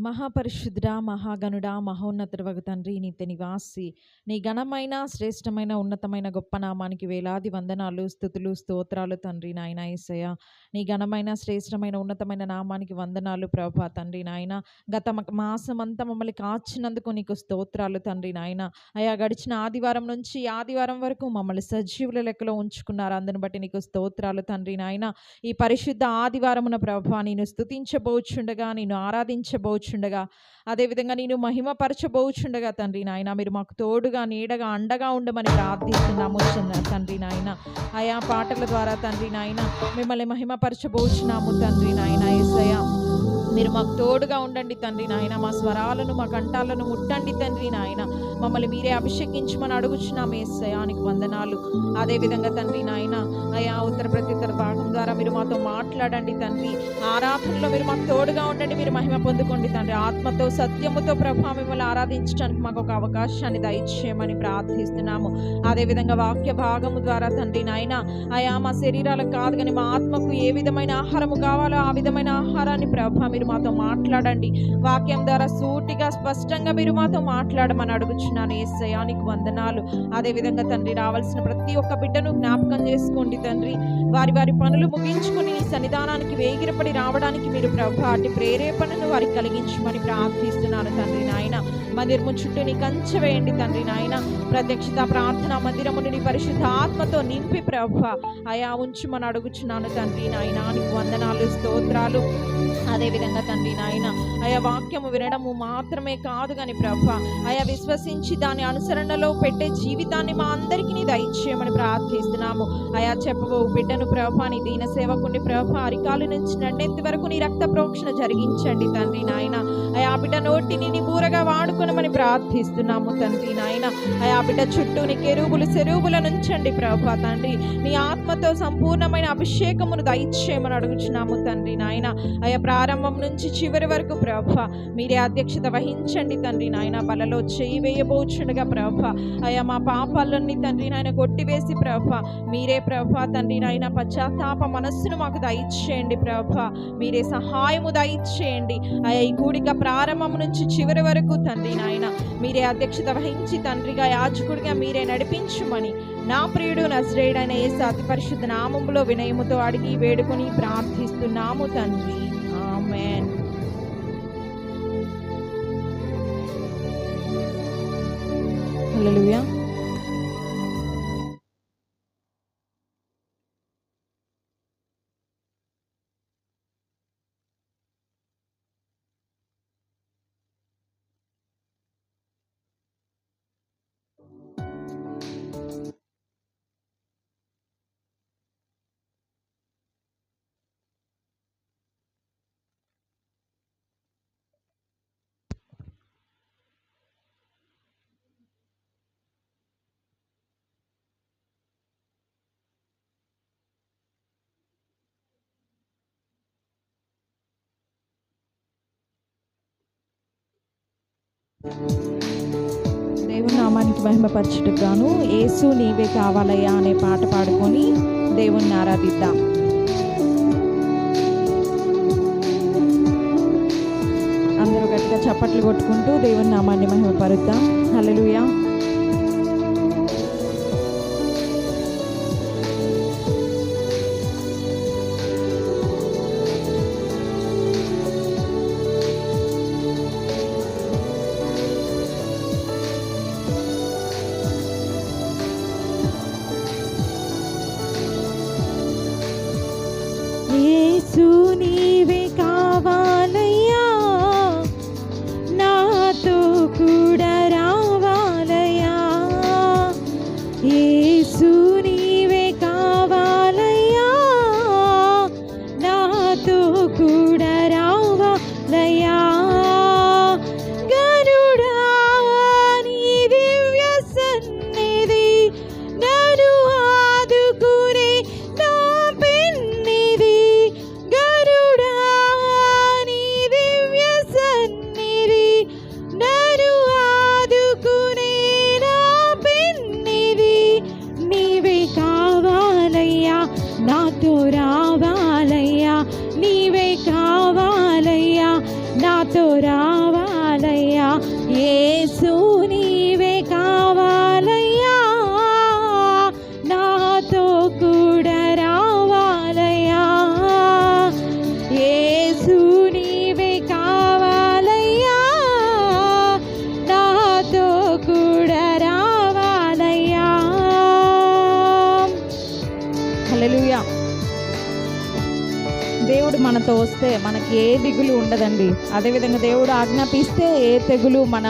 మహాపరిశుద్ధుడా, మహాగణుడా, మహోన్నతుడవగు తండ్రి, నిత్య నివాసి, నీ ఘనమైన శ్రేష్టమైన ఉన్నతమైన గొప్ప నామానికి వేలాది వందనాలు, స్తుతులు, స్తోత్రాలు తండ్రి నాయన యేసయ్య. నీ ఘనమైన శ్రేష్టమైన ఉన్నతమైన నామానికి వందనాలు ప్రభా తండ్రి నాయన. గత మాసమంతా మమ్మల్ని కాచినందుకు నీకు స్తోత్రాలు తండ్రి నాయన. అయా గడిచిన ఆదివారం నుంచి ఆదివారం వరకు మమ్మల్ని సజీవుల లెక్కలో ఉంచుకున్నారు. అందుని బట్టి నీకు స్తోత్రాలు తండ్రి నాయన. ఈ పరిశుద్ధ ఆదివారమున ప్రభా నేను స్తుతించబోచుండగా, నేను ఆరాధించబోచుండగా, అదేవిధంగా నేను మహిమపరచబోచుండగా తండ్రి నాయన, మీరు మాకు తోడుగా నీడగా అండగా ఉండమని ప్రార్థిస్తున్నాము తండ్రి నాయన. ఆయా పాటల ద్వారా తండ్రి నాయన మిమ్మల్ని మహిమపరచబోచున్నాము తండ్రి నాయన యేసయ్య. మీరు మాకు తోడుగా ఉండండి తండ్రి నాయన. మా స్వరాలను మా కంఠాలను ముట్టండి తండ్రి నాయన. మమ్మల్ని మీరే అభిషేకించమని అడుగుచున్నాము యేసయ్యానికి వందనాలు. అదేవిధంగా తండ్రి నాయన అయా ఉత్తర ప్రత్యుత్తర భాగం ద్వారా మీరు మాతో మాట్లాడండి తండ్రి. ఆరాధనలో మీరు మాకు తోడుగా ఉండండి, మీరు మహిమ పొందుకోండి తండ్రి. ఆత్మతో సత్యముతో ప్రభా మిమ్మల్ని ఆరాధించడానికి మాకు ఒక అవకాశాన్ని దయచేయమని ప్రార్థిస్తున్నాము. అదేవిధంగా వాక్య భాగము ద్వారా తండ్రి నాయన అయా మా శరీరాలకు కాదు కానీ మా ఆత్మకు ఏ విధమైన ఆహారము కావాలో ఆ విధమైన ఆహారాన్ని ప్రభా మీరు మాతో మాట్లాడండి. వాక్యం ద్వారా సూటిగా స్పష్టంగా మీరు మాతో మాట్లాడమని అడుగుచున్నాను యేసయ్యానికి వందనాలు. అదేవిధంగా తండ్రి రావాల్సిన ప్రతి ఒక్క బిడ్డను జ్ఞాపకం చేసుకోండి తండ్రి. వారి వారి పనులు ముగించుకొని నీ సన్నిధానానికి వేగిరపడి రావడానికి మీరు ప్రభా అటు ప్రేరేపణను వారికి కలిగించమని ప్రార్థిస్తున్నాను తండ్రి నాయన. మందిరము చుట్టూ నీ కంచె వేయండి తండ్రి నాయన. ప్రత్యక్షత ప్రార్థన మందిరమును నీ పరిశుద్ధ ఆత్మతో నింపి ప్రభా అయా ఉంచుమని అడుగుచున్నాను తండ్రి నాయన. నీకు వందనాలు, స్తోత్రాలు. అదేవిధంగా తండ్రి నాయన అయా వాక్యము వినడము మాత్రమే కాదు కానీ ప్రభా అయా విశ్వసించి దాని అనుసరణలో పెట్టే జీవితాన్ని మా అందరికీ నీ దయచేయమని ప్రార్థిస్తున్నాము. అయా చెప్పబో బిడ్డను ప్రభా నీ దీన సేవకుని ప్రభా అరికాలు నుంచి నన్నెత్తి వరకు నీ రక్త ప్రోక్షణ జరిగించండి తండ్రి నాయన. అయా బిడ్డ నోటిని నీ బూరగా వాడుకునమని ప్రార్థిస్తున్నాము తండ్రి నాయన. అయా బిడ్డ చుట్టూ నీ కెరూబులు సెరూబుల నుంచండి ప్రభా తండ్రి. నీ ఆత్మతో సంపూర్ణమైన అభిషేకమును దయచేయమని అడుగుచున్నాము తండ్రి నాయన. అయా ప్రారంభం నుంచి చివరి వరకు ప్రభా మీరే అధ్యక్షత వహించండి తండ్రి నాయన. బలలో చేయి వేయబోచుండగా ప్రభా అయా మా పాపాలన్నీ తండ్రి నాయన కొట్టివేసి ప్రభా మీరే ప్రభా తండ్రి నాయన పశ్చాత్తాప మనస్సును మాకు దయచేయండి ప్రభా. మీరే సహాయము దయచేయండి. అయా ఈ కూడిక ప్రారంభం నుంచి చివరి వరకు తండ్రి నాయన మీరే అధ్యక్షత వహించి తండ్రిగా యాజకుడిగా మీరే నడిపించుమని నా ప్రియుడు నజరేయుడైన యేసు అతి పరిశుద్ధ నామములో వినయముతో అడిగి వేడుకొని ప్రార్థిస్తున్నాము తండ్రి. ఆమేన్. హల్లెలూయా. దేవుని నామానికి మహిమపరచుటకు గాను యేసు నీవే కావాలయ్యా అనే పాట పాడుకొని దేవుణ్ణి ఆరాధిద్దాం. అందరూ గట్టిగా చప్పట్లు కొట్టుకుంటూ దేవుని నామాన్ని మహిమపరుద్దాం. హల్లెలూయా. యేసు నీవే కావాలయ్యా, నాతో కూడా రావాలయ్యా. యేసు నీవే కావాలయ్యా, నాతో కూడా రావాలయ్యా. యేసు నీవే కావాలయ్యా, నాతో కూడా రావాలయ్యా. హల్లెలూయా. దేవుడు మనతో వస్తే మనకి ఏ దిగులు ఉండదండి. అదేవిధంగా దేవుడు ఆజ్ఞాపిస్తే ఏ తెగులు మన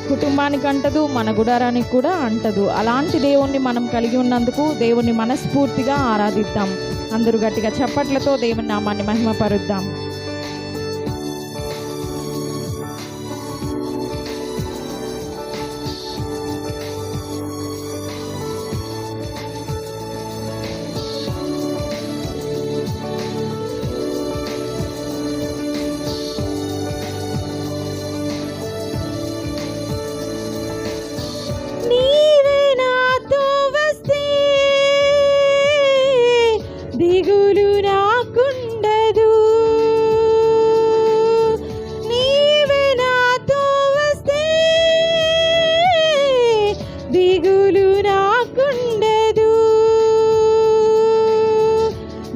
కుటుంబానికి అంటదు, మన గుడారానికి కూడా అంటదు. అలాంటి దేవుణ్ణి మనం కలిగి ఉన్నందుకు దేవుణ్ణి మనస్ఫూర్తిగా ఆరాధిద్దాం. అందరూ గట్టిగా చప్పట్లతో దేవుని నామాన్ని మహిమపరుద్దాం. దిగులు నాకుండదు, నీవే నాతో వస్తే దిగులు నాకుండదు.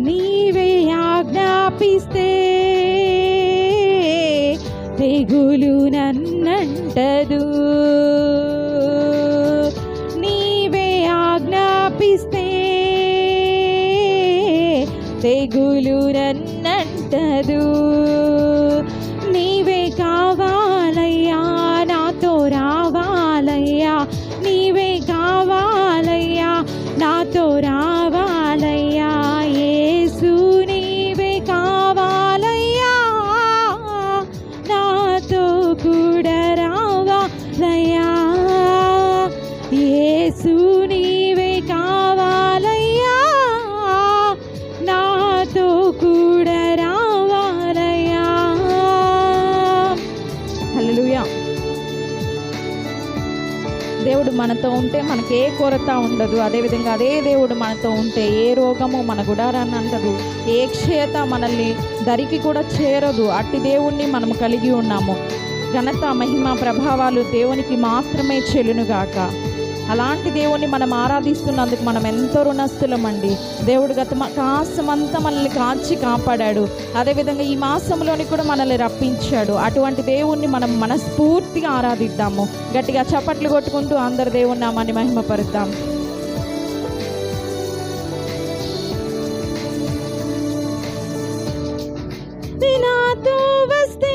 నీవే ఆజ్ఞాపిస్తే తెగులు నన్నంటదు. నీవే ఆజ్ఞాపిస్తే తెగులు నన్నంటదు. నీవే కావాలయ్యా, నాతో రావాలయ్యా. నీవే కావాలయ్యా, నాతో రావాలయ్యా. యేసు నీవే కావాలయ్యా, నాతో కూడా రావాలయ్యా. యేసు నీవే కావాలయ్యా, నాతో కూడా రావాలయ్యా. హల్లెలూయా. దేవుడు మనతో ఉంటే మనకి ఏ కొరత ఉండదు. అదేవిధంగా అదే దేవుడు మనతో ఉంటే ఏ రోగము మన గుడారాన్ని అంటదు, ఏ క్షయత మనల్ని దరికి కూడా చేరదు. అట్టి దేవుణ్ణి మనం కలిగి ఉన్నాము. ఘనత మహిమ ప్రభావాలు దేవునికి మాత్రమే చెల్లునుగాక. అలాంటి దేవుణ్ణి మనం ఆరాధిస్తున్నందుకు మనం ఎంతో రుణస్థులమండి. దేవుడు గత మాసమంతా మనల్ని కాచి కాపాడాడు. అదేవిధంగా ఈ మాసంలోని కూడా మనల్ని రప్పించాడు. అటువంటి దేవుణ్ణి మనం మనస్ఫూర్తిగా ఆరాధిద్దాము. గట్టిగా చప్పట్లు కొట్టుకుంటూ అందరు దేవుని నామాన్ని మహిమపరుద్దాం. నాతో వస్తే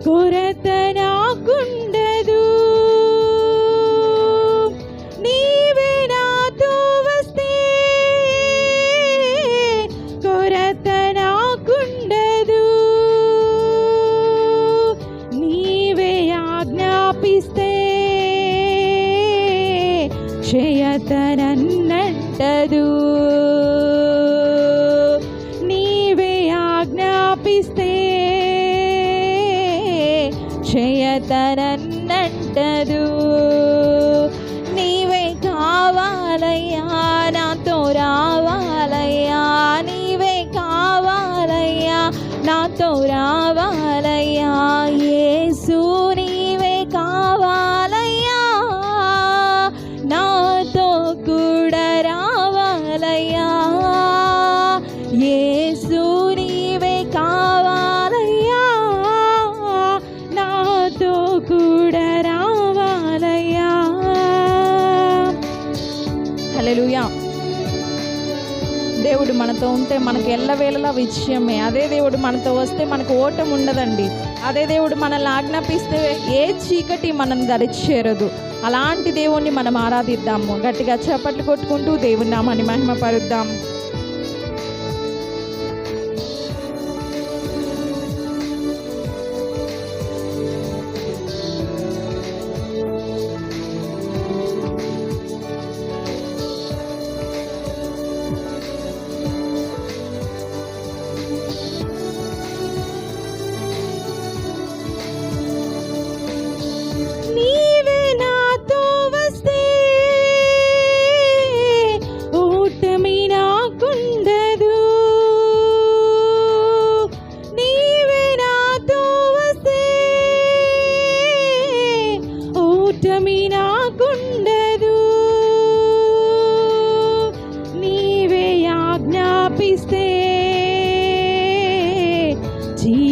కొరత నాకుండదు, నీవే నాతో వస్తే కొరత నాకుండదు. నీవే ఆజ్ఞాపిస్తే క్షయత నన్నంటదు. నీవే ఆజ్ఞాపిస్తే క్షయత నన్నంటదు. నీవే కావాలయ్యా, నాతో రావాలయ్యా. నీవే కావాలయ్యా, నాతో రావాలయ్యా. యేసు నీవే కావాలయ్యా, నాతో కూడా రావాలయ్యా. యేసు నీవే కావాలయ్యా, నాతో కూడా రావాలయ్యా. హల్లెలూయా. దేవుడు మనతో ఉంటే మనకు ఎల్లవేళలా విజయమే. అదే దేవుడు మనతో వస్తే మనకు ఓటం ఉండదండి. అదే దేవుడు మనల్ని ఆజ్ఞాపిస్తే ఏ చీకటి మనం దరిచేరదు. అలాంటి దేవుణ్ణి మనం ఆరాధిద్దాము. గట్టిగా చప్పట్లు కొట్టుకుంటూ దేవుని నామాన్ని మహిమపరుద్దాం.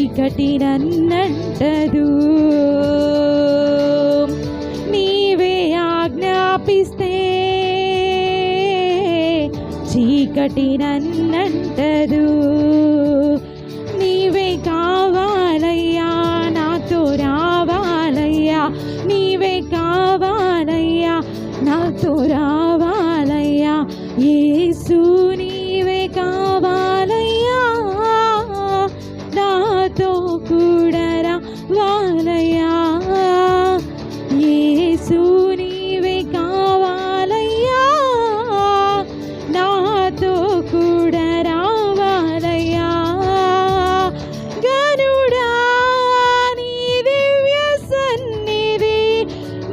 చీకటి నన్నంటదు. నీవే ఆజ్ఞాపిస్తే చీకటి నన్నంటదు. నీవే కావాలయ్యా, నాతో రావాలయ్యా. నీవే కావాలయ్యా, నాతో రావాలయ్యా. యేసు నీవే కావాలయ్యా, నాతో కూడా రావాలయ్యా. యేసు నీవే కావాలయ్యా, నాతో కూడా రావాలయ్యా. గనుడా నీ దివ్య సన్నిధి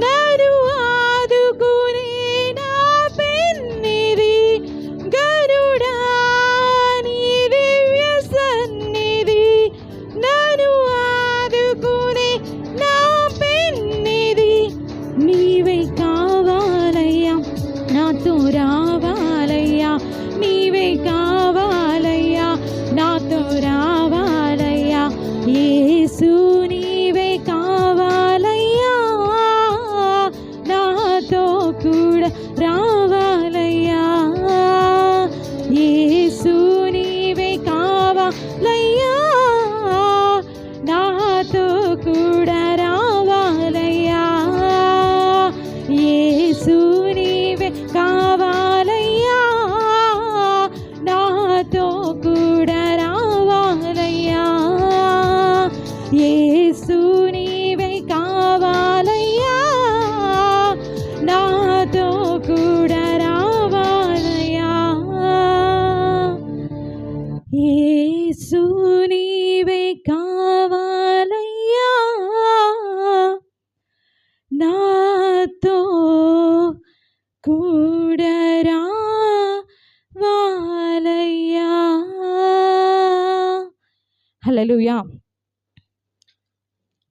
నన్ను ఆదుకునే నా పెన్నిధి. గనుడా నీ దివ్య సన్నిధి నన్ను ఆదుకునే నా పెన్నిధి. నీవే కావాలయ్యా, నాతో రావాలయ్యా. నీవే కావాలయ్యా, నాతో రావాలయ్యా. యేసు నీవే కావాలయ్యా, నాతో కూడా రావాలయ్యా. యేసు నీవే కావాలయ్యా, నాతో కూడా రావాలయ్యా. యేసు నీవే కావాలయ్యా, నాతో కూడా రావాలయ్యా. యేసు నీవే కావాలయ్యా, నాతో కూడా రావాలయ్యా. యేసు నీవే కావాలయ్యా, నాతో కూడా రావాలయ్యా. హల్లెలూయా.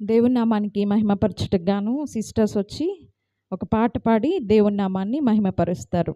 దేవుని నామానికి మహిమపరచుటకు గాను సిస్టర్స్ వచ్చి ఒక పాట పాడి దేవుని నామాన్ని మహిమపరుస్తారు.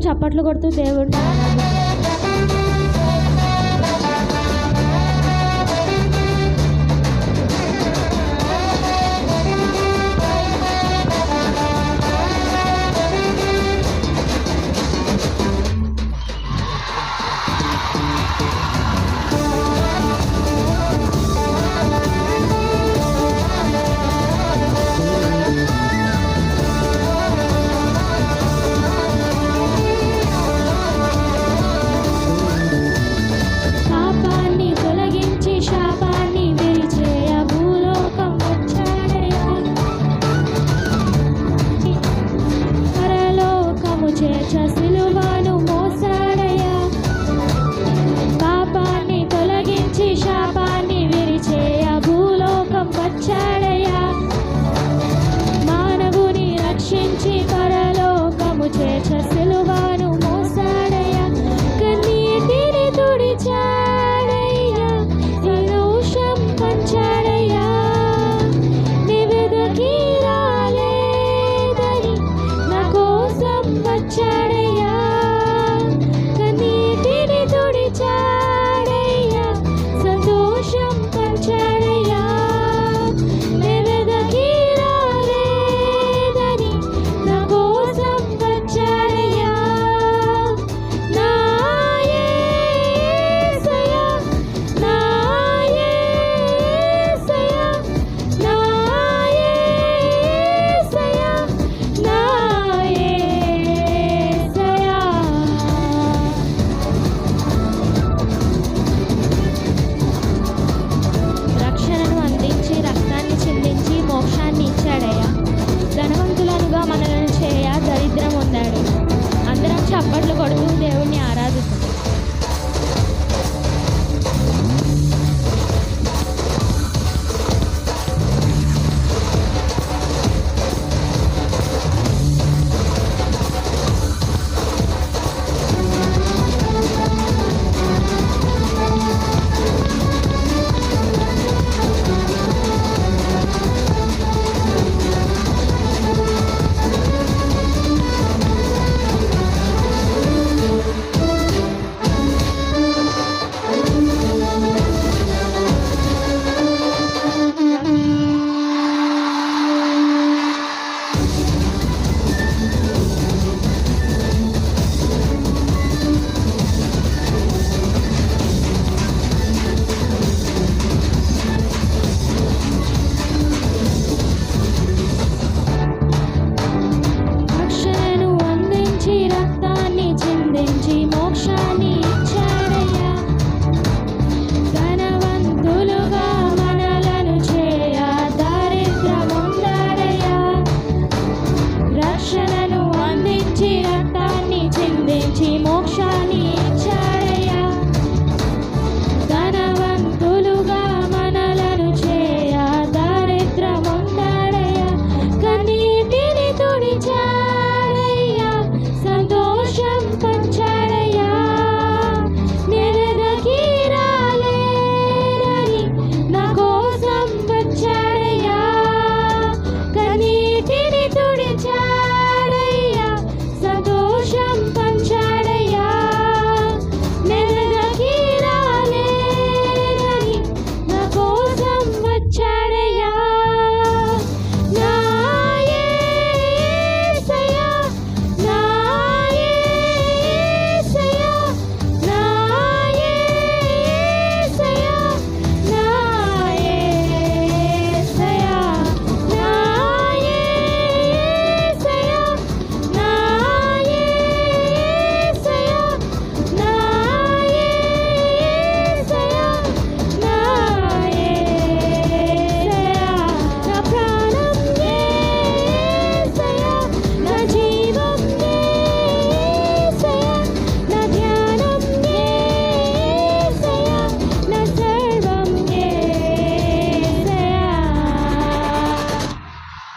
చప్పట్లు కొడుతూ దేవుడు చప్పట్లు కొడుతూ దేవుణ్ణి ఆరాధిస్తాం. రక్షణను అందించి రక్తాన్ని చిందించి మోక్షాన్ని ఇచ్చాడయ్యా. ధనవంతులుగా మనలను చేయ దరిద్రముందాడయ్యా. రక్షణను అందించి రక్తాన్ని చిందించి మోక్షాన్ని ఇచ్చాడయ్యా. ధనవంతులుగా మనలను చేయ దరిద్రముందాడయ్యా. కన్నీటిని తుడిచాడయ్యా, సంతోషం పంచాడయ్యా. నిరదకి రాలేరని నా కోసం వచ్చాడయ్యా. కన్నీటిని తుడిచాడయ్యా, సంతోషం పంచాడయ్యా. నిరదకి రాలేరని నా కోసం వచ్చాడయ్యా. నా యేసయ్యా, నా యేసయ్యా, నా యేసయ్యా, నా యేసయ్యా, నా యేసయ్యా, నా యేసయ్యా, నా యేసయ్యా, నా యేసయ్యా. నా ప్రాణం యేసయ్యా, నా జీవం యేసయ్యా, నా ధ్యానం యేసయ్యా, నా సర్వం యేసయ్యా.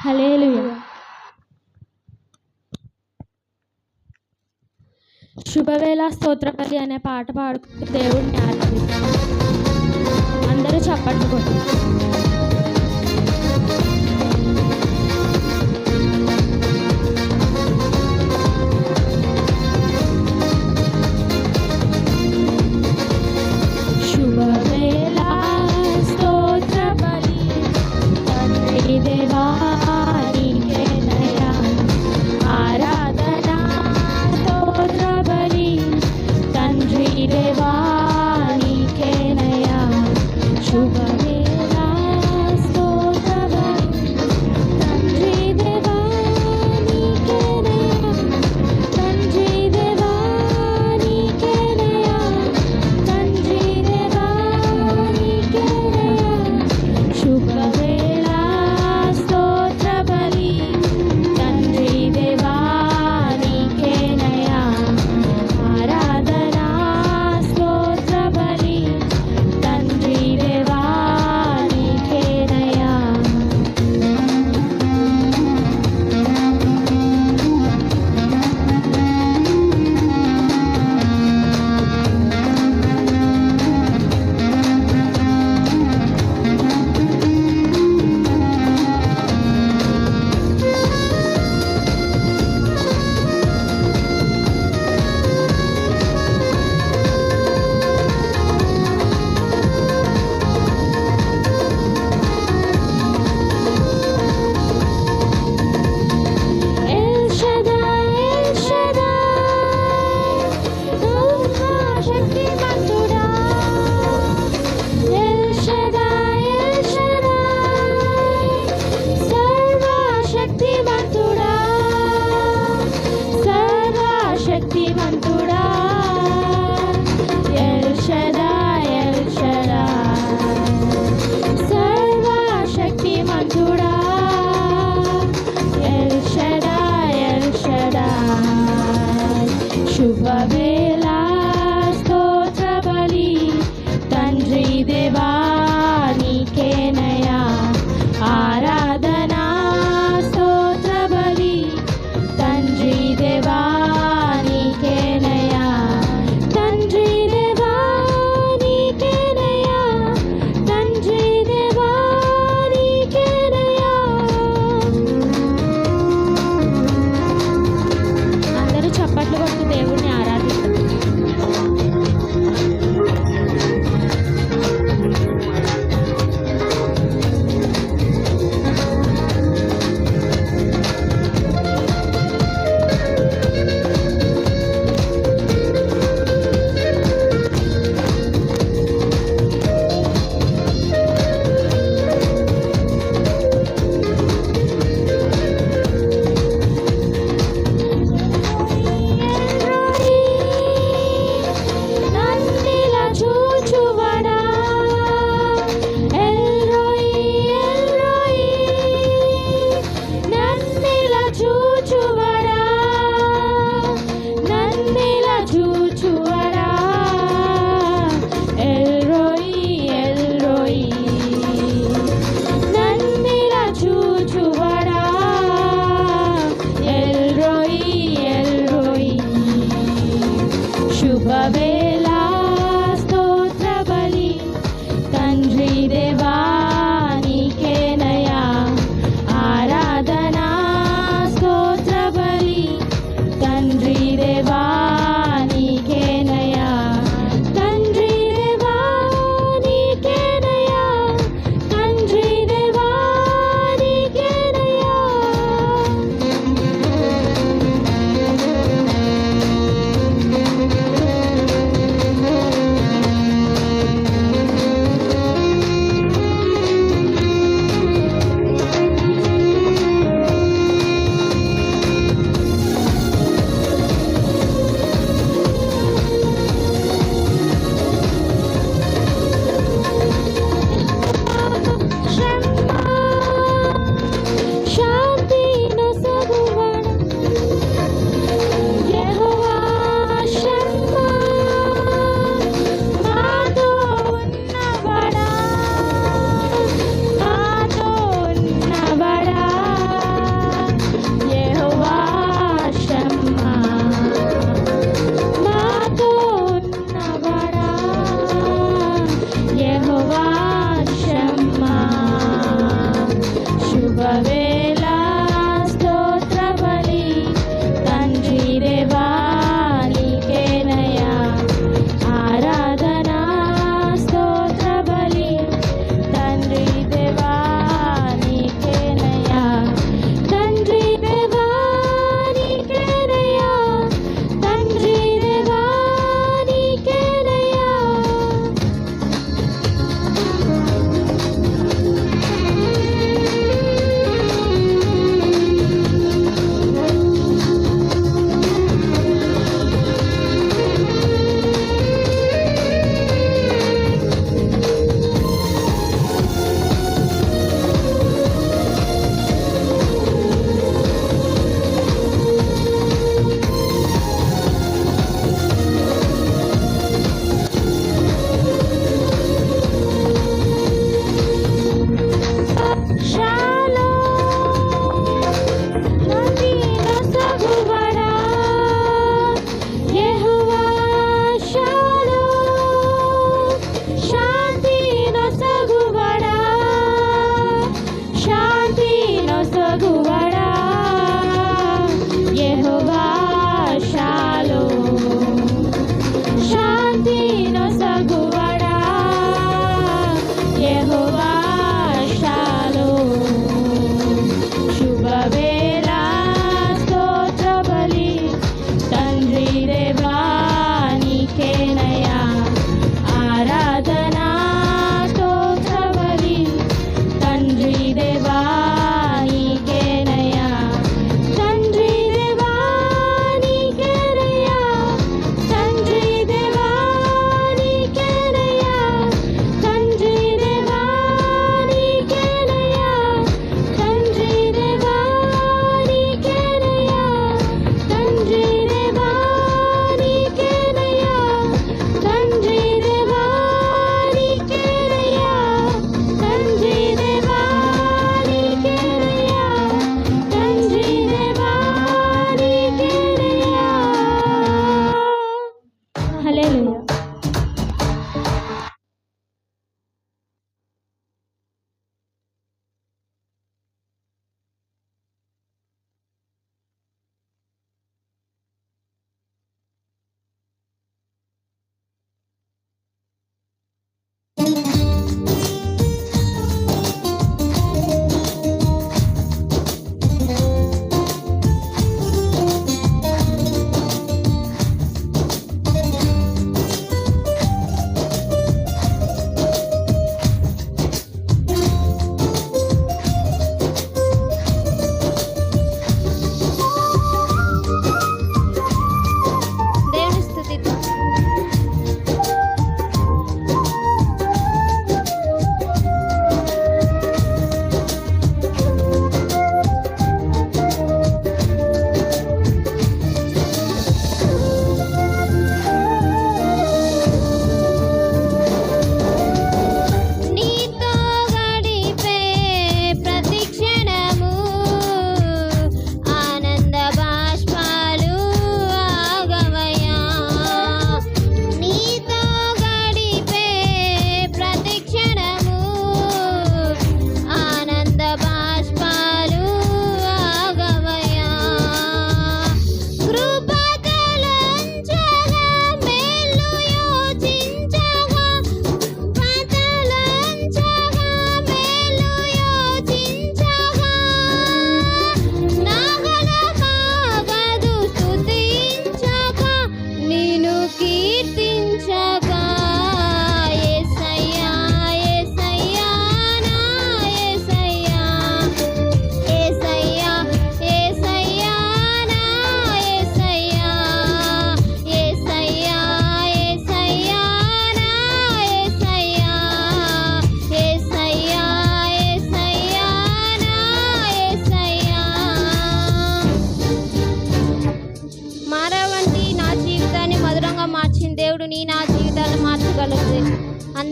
హల్లెలూయా. శుభవేళ స్తోత్రపలి అనే పాట పాడుతూ దేవుడిని ఆరాధిస్తాం. అందరూ చప్పట్లు కొట్టు. శుభవేళ స్తోత్రబలి తండ్రి దేవా నీకేనయ్యా. ఆరాధన స్తోత్రబలి తండ్రి దేవా నీకేనయ్యా. శుభవేళ శుభవేళ స్తోత్ర బలి తండ్రి దేవా నీకేనయా ఆరాధనా స్తోత్ర బలి తండ్రి దేవా నీకేనయా తండ్రి దేవా నీకేనయా తండ్రి దేవా నీకేనయా. అందరూ చప్పట్లు కొడుతూ దేవుణ్ణి ఆరాధిస్తారు.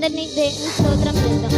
అందరినీ దేవుని స్తోత్రం చేద్దాం.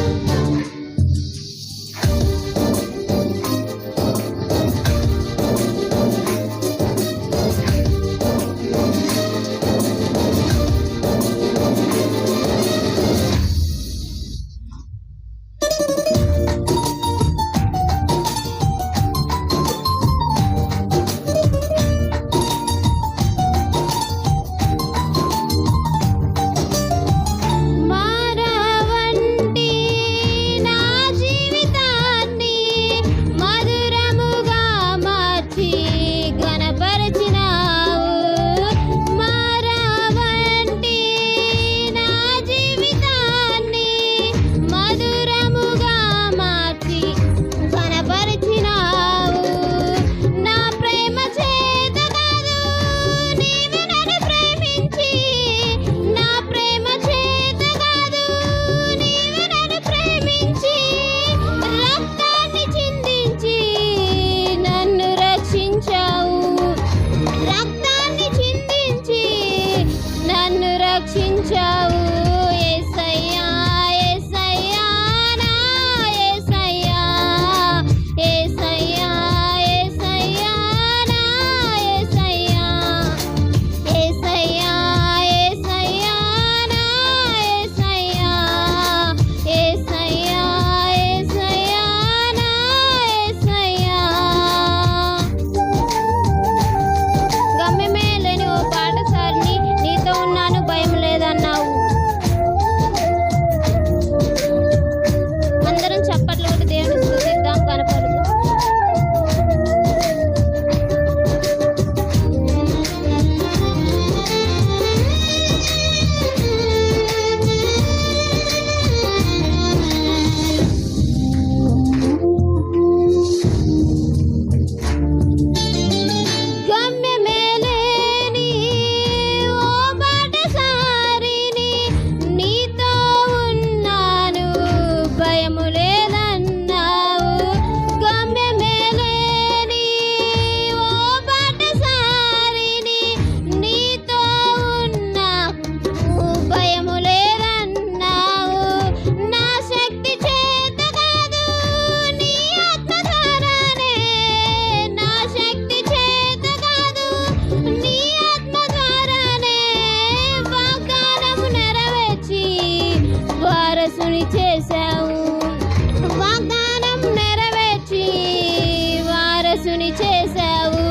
మారవంటి నా జీవితాన్ని మధురముగా మార్చి ఘనపరచినావు. మారవంటి నా జీవితాన్ని మధురముగా మార్చి ఘనపరచినావు. నా ప్రేమ చేత కాదు నీవు నన్ను ప్రేమించి, నా ప్రేమ చేత కాదు నీవు నన్ను ప్రేమించి, రక్తాన్ని చిందించి నన్ను రక్షించావు. రక్తాన్ని చిందించి నన్ను రక్షించావు. యేసయ్యా యేసయ్యా నా యేసయ్యా, యేసయ్యా యేసయ్యా నా యేసయ్యా, యేసయ్యా యేసయ్యా నా యేసయ్యా, యేసయ్యా యేసయ్యా నా యేసయ్యా. గమ్యమే లేని ఓ పాటసారిని, నీతో ఉన్నాను భయం లేదన్నావు. అందరం చప్పట్లు కొట్టి దేవుని స్తుతిద్దాం, కనపడుదాం. గమ్యమే లేని ఓ బాటసారిని, నీతో ఉన్నాను భయము లేదన్నావు. గమ్యమే లేని ఓ బాటసారిని, నీతో ఉన్నాను భయము లేదన్నావు. నా శక్తి చేత కాదు నీ ఆత్మ ద్వారానే, నా శక్తి చేత కాదు నీ ఆత్మ ద్వారానే వాగ్దానము నెరవేర్చి వారసుని చేశావు. వాగ్దానం నెరవేర్చి వారసుని చేశావు.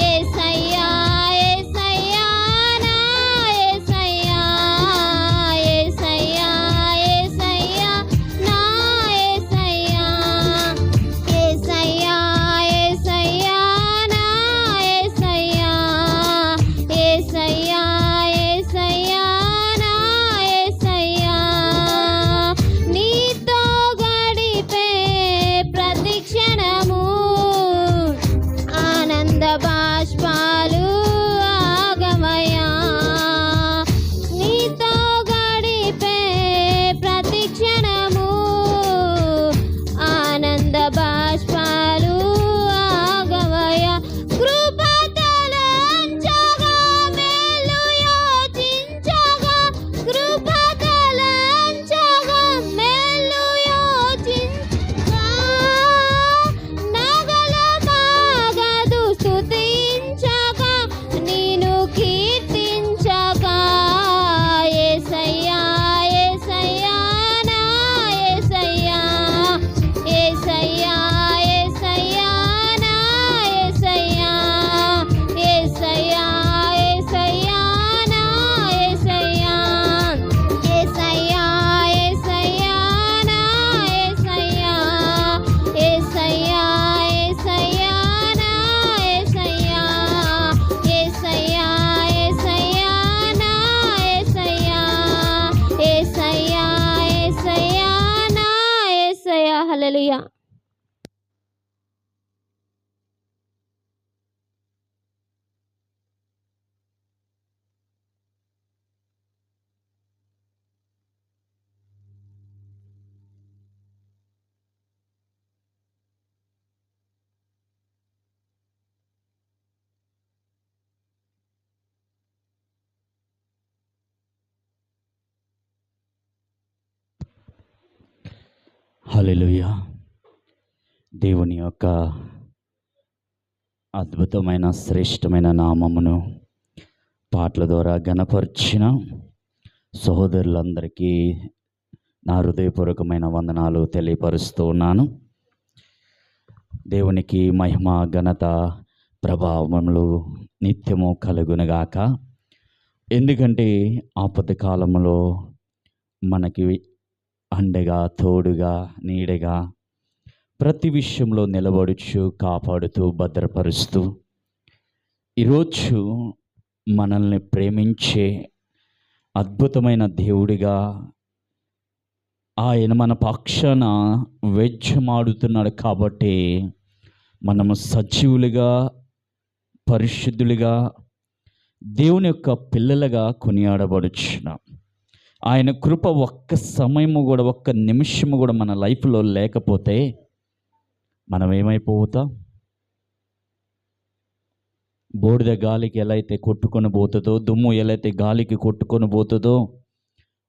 యేసయ్యా యేసయ్యా నా యేసయ్యా, యేసయ్యా యేసయ్యా నా యేసయ్యా, యేసయ్యా యేసయ్యా నా యేసయ్యా, యేసయ్యా యేసయ్యా నా యేసయ్యా. నీతో గడిపే ప్రతి క్షణము హల్లెలూయా. దేవుని యొక్క అద్భుతమైన శ్రేష్టమైన నామమును పాటల ద్వారా ఘనపరిచిన సహోదరులందరికీ నా హృదయపూర్వకమైన వందనాలు తెలియపరుస్తూ ఉన్నాను. దేవునికి మహిమ ఘనత ప్రభావములు నిత్యము కలుగునుగాక. ఎందుకంటే ఆపద కాలంలో మనకి అండగా, తోడుగా, నీడగా ప్రతి విషయంలో నిలబడుచు, కాపాడుతూ, భద్రపరుస్తూ ఈరోజు మనల్ని ప్రేమించే అద్భుతమైన దేవుడిగా ఆయన మన పక్షాన వేద్యమాడుతున్నాడు. కాబట్టి మనము సజీవులుగా, పరిశుద్ధులుగా, దేవుని యొక్క పిల్లలుగా కొనియాడబడుచున్నాం. ఆయన కృప ఒక్క సమయము కూడా, ఒక్క నిమిషము కూడా మన లైఫ్లో లేకపోతే మనం ఏమైపోతాం? బూడిద గాలికి ఎలా అయితే కొట్టుకొని పోతుందో, దుమ్ము ఎలా అయితే గాలికి కొట్టుకొని పోతుందో,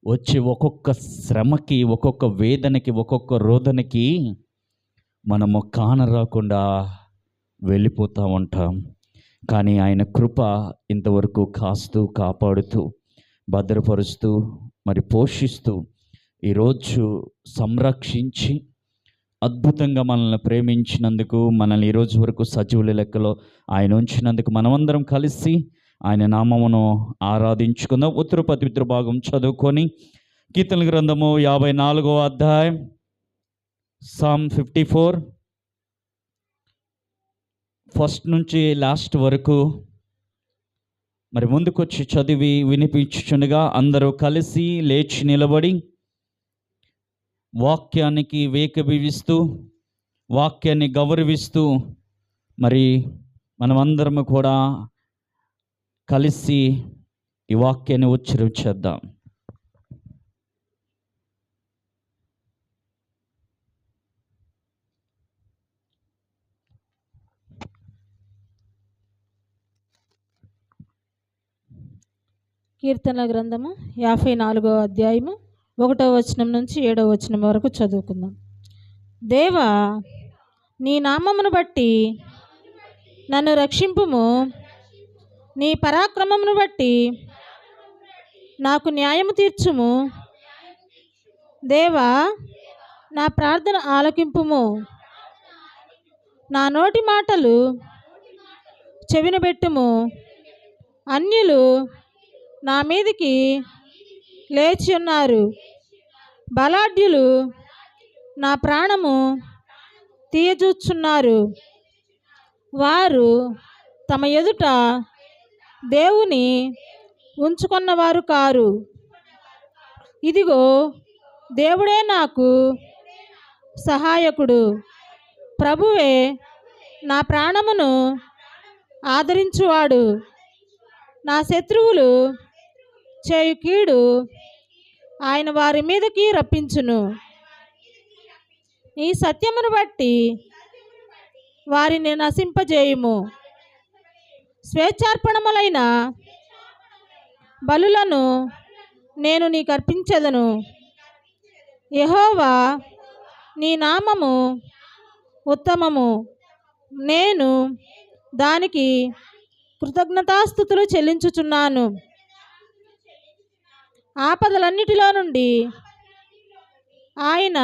వచ్చి ఒక్కొక్క శ్రమకి, ఒక్కొక్క వేదనకి, ఒక్కొక్క రోదనకి మనము కానరాకుండా వెళ్ళిపోతూ ఉంటాం. కానీ ఆయన కృప ఇంతవరకు కాస్తూ, కాపాడుతూ, భద్రపరుస్తూ, మరి పోషిస్తూ, ఈరోజు సంరక్షించి అద్భుతంగా మనల్ని ప్రేమించినందుకు, మనల్ని ఈరోజు వరకు సజీవుల లెక్కలో ఆయన ఉంచినందుకు మనమందరం కలిసి ఆయన నామమును ఆరాధించుకుందాం. ఉత్తర పవిత్ర భాగం చదువుకొని కీర్తనల గ్రంథము 54వ అధ్యాయం, సామ్ 54 ఫస్ట్ నుంచి లాస్ట్ వరకు మరి ముందుకొచ్చి చదివి వినిపించుచుండగా అందరూ కలిసి లేచి నిలబడి వాక్యానికి వేకబివిస్తూ, వాక్యాన్ని గౌరవిస్తూ మరి మనమందరము కూడా కలిసి ఈ వాక్యాన్ని ఉచ్చరించేద్దాం. కీర్తన గ్రంథము 54వ అధ్యాయము 1వ వచనం నుంచి 7వ వచనం వరకు చదువుకుందాం. దేవా, నీ నామమును బట్టి నన్ను రక్షింపుము, నీ పరాక్రమమును బట్టి నాకు న్యాయము తీర్చుము. దేవా, నా ప్రార్థన ఆలకింపుము, నా నోటి మాటలు చెవినబెట్టుము. అన్యులు నా మీదికి లేచి ఉన్నారు, బలాఢ్యులు నా ప్రాణము తీయజూచున్నారు. వారు తమ ఎదుట దేవుని ఉంచుకున్నవారు కారు. ఇదిగో, దేవుడే నాకు సహాయకుడు, ప్రభువే నా ప్రాణమును ఆదరించువాడు. నా శత్రువులు చేయు కీడు ఆయన వారి మీదకి రప్పించును. ఈ సత్యమును బట్టి వారిని నశింపజేయుము. స్వేచ్ఛార్పణములైన బలులను నేను నీకు అర్పించెదను. యెహోవా, నీ నామము ఉత్తమము, నేను దానికి కృతజ్ఞతాస్తుతులు చెల్లించుచున్నాను. ఆపదలన్నిటిలో నుండి ఆయన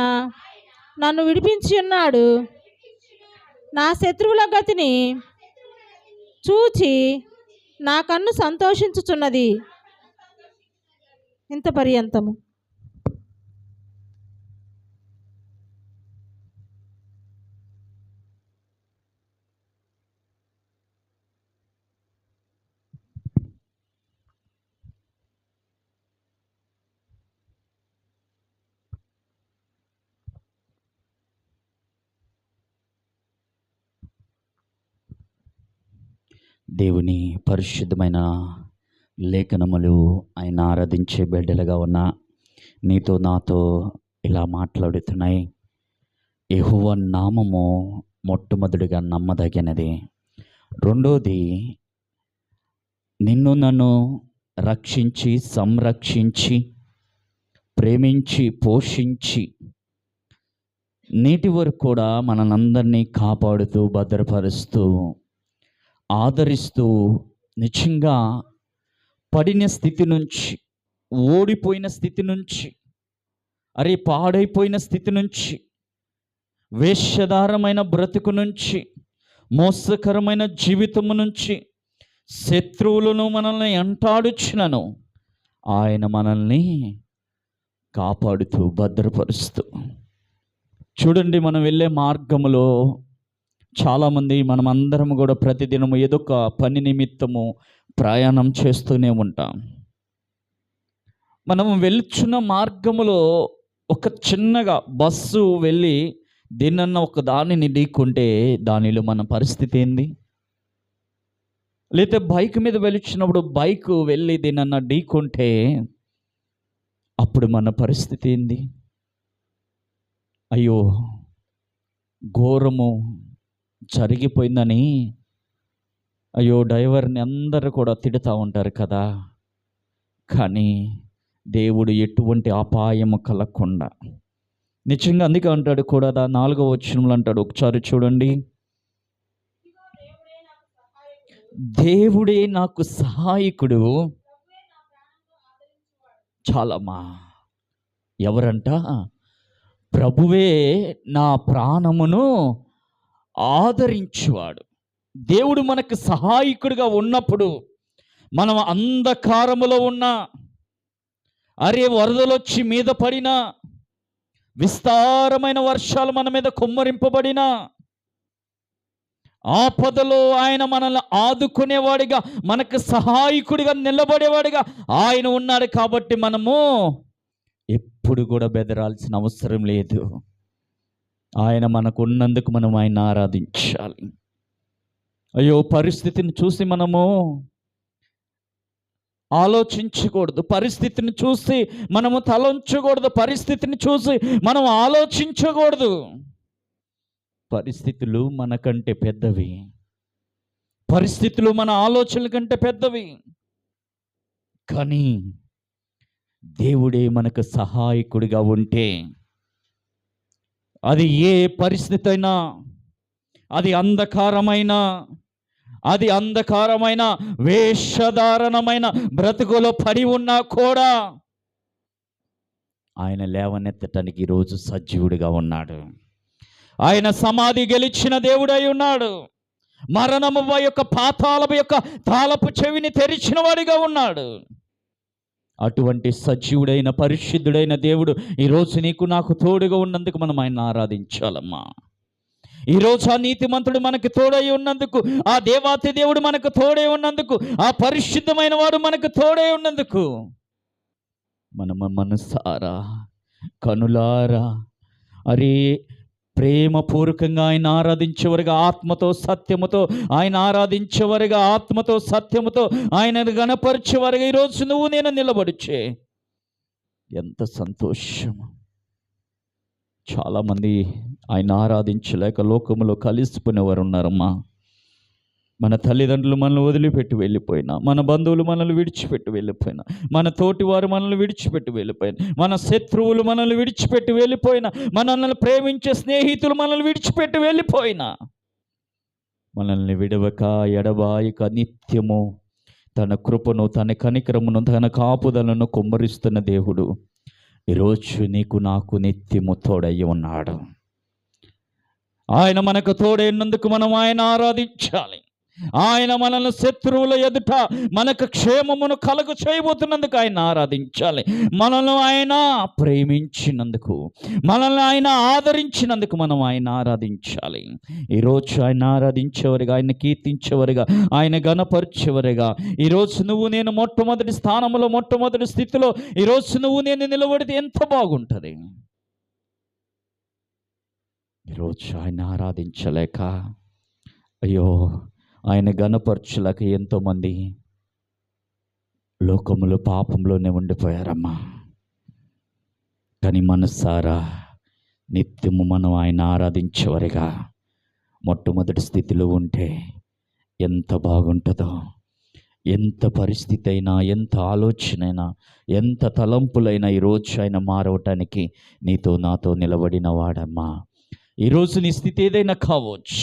నన్ను విడిపించి ఉన్నాడు. నా శత్రువుల గతిని చూచి నా కన్ను సంతోషించుచున్నది. ఇంత పర్యంతము. దేవుని పరిశుద్ధమైన లేఖనములు ఆయన ఆరాధించే బిడ్డలుగా ఉన్న నీతో నాతో ఇలా మాట్లాడుతున్నాయి. యెహోవా నామము మొట్టమొదటిగా నమ్మదగినది. రెండోది, నిన్ను నన్ను రక్షించి, సంరక్షించి, ప్రేమించి, పోషించి నేటి వరకు కూడా మనందరినీ కాపాడుతూ భద్రపరుస్తూ ఆదరిస్తూ నిజంగా పడిన స్థితి నుంచి, ఓడిపోయిన స్థితి నుంచి, పాడైపోయిన స్థితి నుంచి, వేషధారమైన బ్రతుకు నుంచి, మోసకరమైన జీవితము నుంచి, శత్రువులను మనల్ని అంటాడుచునను ఆయన మనల్ని కాపాడుతూ భద్రపరుస్తూ. చూడండి, మనం వెళ్ళే మార్గములో చాలామంది, మనమందరం కూడా ప్రతిదినము ఏదో ఒక పని నిమిత్తము ప్రయాణం చేస్తూనే ఉంటాం. మనము వెళ్తున్న మార్గములో ఒక చిన్నగా బస్సు వెళ్ళి దేన్నన్నా ఒక దానిని ఢీకుంటే దానిలో మన పరిస్థితి ఏంది? లేకపోతే బైక్ మీద వెళ్తున్నప్పుడు బైక్ వెళ్ళి దేన్నన్నా ఢీకుంటే అప్పుడు మన పరిస్థితి ఏంది? అయ్యో, ఘోరము జరిగిపోయిందని అయ్యో డ్రైవర్ని అందరూ కూడా తిడుతూ ఉంటారు కదా. కానీ దేవుడు ఎటువంటి అపాయము కలగకుండా నిజంగా, అందుకే అంటాడు కూడా 4వ వచనంలో అంటాడు, ఒకసారి చూడండి, దేవుడే నాకు సహాయకుడు. చాలమ్మా, ఎవరంట? ప్రభువే నా ప్రాణమును ఆదరించువాడు. దేవుడు మనకు సహాయకుడిగా ఉన్నప్పుడు, మనం అంధకారములో ఉన్నా, వరదలొచ్చి మీద పడినా, విస్తారమైన వర్షాలు మన మీద కుమ్మరింపబడినా, ఆపదలో ఆయన మనల్ని ఆదుకునేవాడిగా, మనకు సహాయకుడిగా నిలబడేవాడిగా ఆయన ఉన్నాడు. కాబట్టి మనము ఎప్పుడు కూడా బెదరాల్సిన అవసరం లేదు. ఆయన మనకు ఉన్నందుకు మనం ఆయన ఆరాధించాలి. అయ్యో, పరిస్థితిని చూసి మనము ఆలోచించకూడదు, పరిస్థితిని చూసి మనము తలంచకూడదు, పరిస్థితిని చూసి మనం ఆలోచించకూడదు. పరిస్థితులు మనకంటే పెద్దవి, పరిస్థితులు మన ఆలోచనల కంటే పెద్దవి. కానీ దేవుడే మనకు సహాయకుడిగా ఉంటే, అది ఏ పరిస్థితి అయినా, అది అంధకారమైన వేషధారణమైన బ్రతుకులో పడి ఉన్నా కూడా ఆయన లేవనెత్తటానికి ఈరోజు సజీవుడిగా ఉన్నాడు. ఆయన సమాధి గెలిచిన దేవుడై ఉన్నాడు. మరణము యొక్క పాతాళము యొక్క తాళపు చెవిని తెరిచిన వాడిగా ఉన్నాడు. అటువంటి సజీవుడైన పరిశుద్ధుడైన దేవుడు ఈరోజు నీకు నాకు తోడుగా ఉన్నందుకు మనం ఆయన ఆరాధించాలమ్మా. ఈరోజు ఆ నీతిమంతుడు మనకు తోడై ఉన్నందుకు, ఆ దేవాతి దేవుడు మనకు తోడై ఉన్నందుకు, ఆ పరిశుద్ధమైన వాడు మనకు తోడై ఉన్నందుకు మనము మనసారా కనులారా ప్రేమపూర్వకంగా ఆయన ఆరాధించేవారుగా, ఆత్మతో సత్యముతో ఆయన ఆరాధించేవారుగా, ఆత్మతో సత్యముతో ఆయనను గణపరిచేవారుగా ఈరోజు నువ్వు నేను నిలబడిచే ఎంత సంతోషము. చాలామంది ఆయన ఆరాధించలేక లోకములో కలిసిపోయినవారు ఉన్నారమ్మా. మన తల్లిదండ్రులు మనల్ని వదిలిపెట్టి వెళ్ళిపోయినా, మన బంధువులు మనల్ని విడిచిపెట్టి వెళ్ళిపోయినా, మన తోటివారు మనల్ని విడిచిపెట్టి వెళ్ళిపోయినా, మన శత్రువులు మనల్ని విడిచిపెట్టి వెళ్ళిపోయినా, మనల్ని ప్రేమించే స్నేహితులు మనల్ని విడిచిపెట్టి వెళ్ళిపోయినా, మనల్ని విడవక ఎడబాయక నిత్యము తన కృపను, తన కనికరమును, తన కాపుదలను కుమ్మరిస్తున్న దేవుడు ఈరోజు నీకు నాకు నిత్యము తోడై ఉన్నాడు. ఆయన మనకు తోడైనందుకు మనం ఆయన ఆరాధించాలి. ఆయన మనల్ని శత్రువుల ఎదుట మనకు క్షేమమును కలుగు చేయబోతున్నందుకు ఆయన ఆరాధించాలి. మనల్ని ఆయన ప్రేమించినందుకు, మనల్ని ఆయన ఆదరించినందుకు మనం ఆయన ఆరాధించాలి. ఈరోజు ఆయన ఆరాధించేవారుగా, ఆయన కీర్తించేవారుగా, ఆయన గణపరిచేవారుగా ఈరోజు నువ్వు నేను మొట్టమొదటి స్థానంలో, మొట్టమొదటి స్థితిలో ఈరోజు నువ్వు నేను నిలబడితే ఎంత బాగుంటుంది. ఈరోజు ఆయన ఆరాధించలేక, అయ్యో ఆయన గణపరచలేక ఎంతోమంది లోకములో పాపంలోనే ఉండిపోయారమ్మా. కానీ మనసారా నిత్యము మనం ఆయన ఆరాధించేవారుగా మొట్టమొదటి స్థితిలో ఉంటే ఎంత బాగుంటుందో. ఎంత పరిస్థితి అయినా, ఎంత ఆలోచన అయినా, ఎంత తలంపులైనా ఈరోజు ఆయన మారవటానికి నీతో నాతో నిలబడిన వాడమ్మా. ఈరోజు నీ స్థితి ఏదైనా కావచ్చు,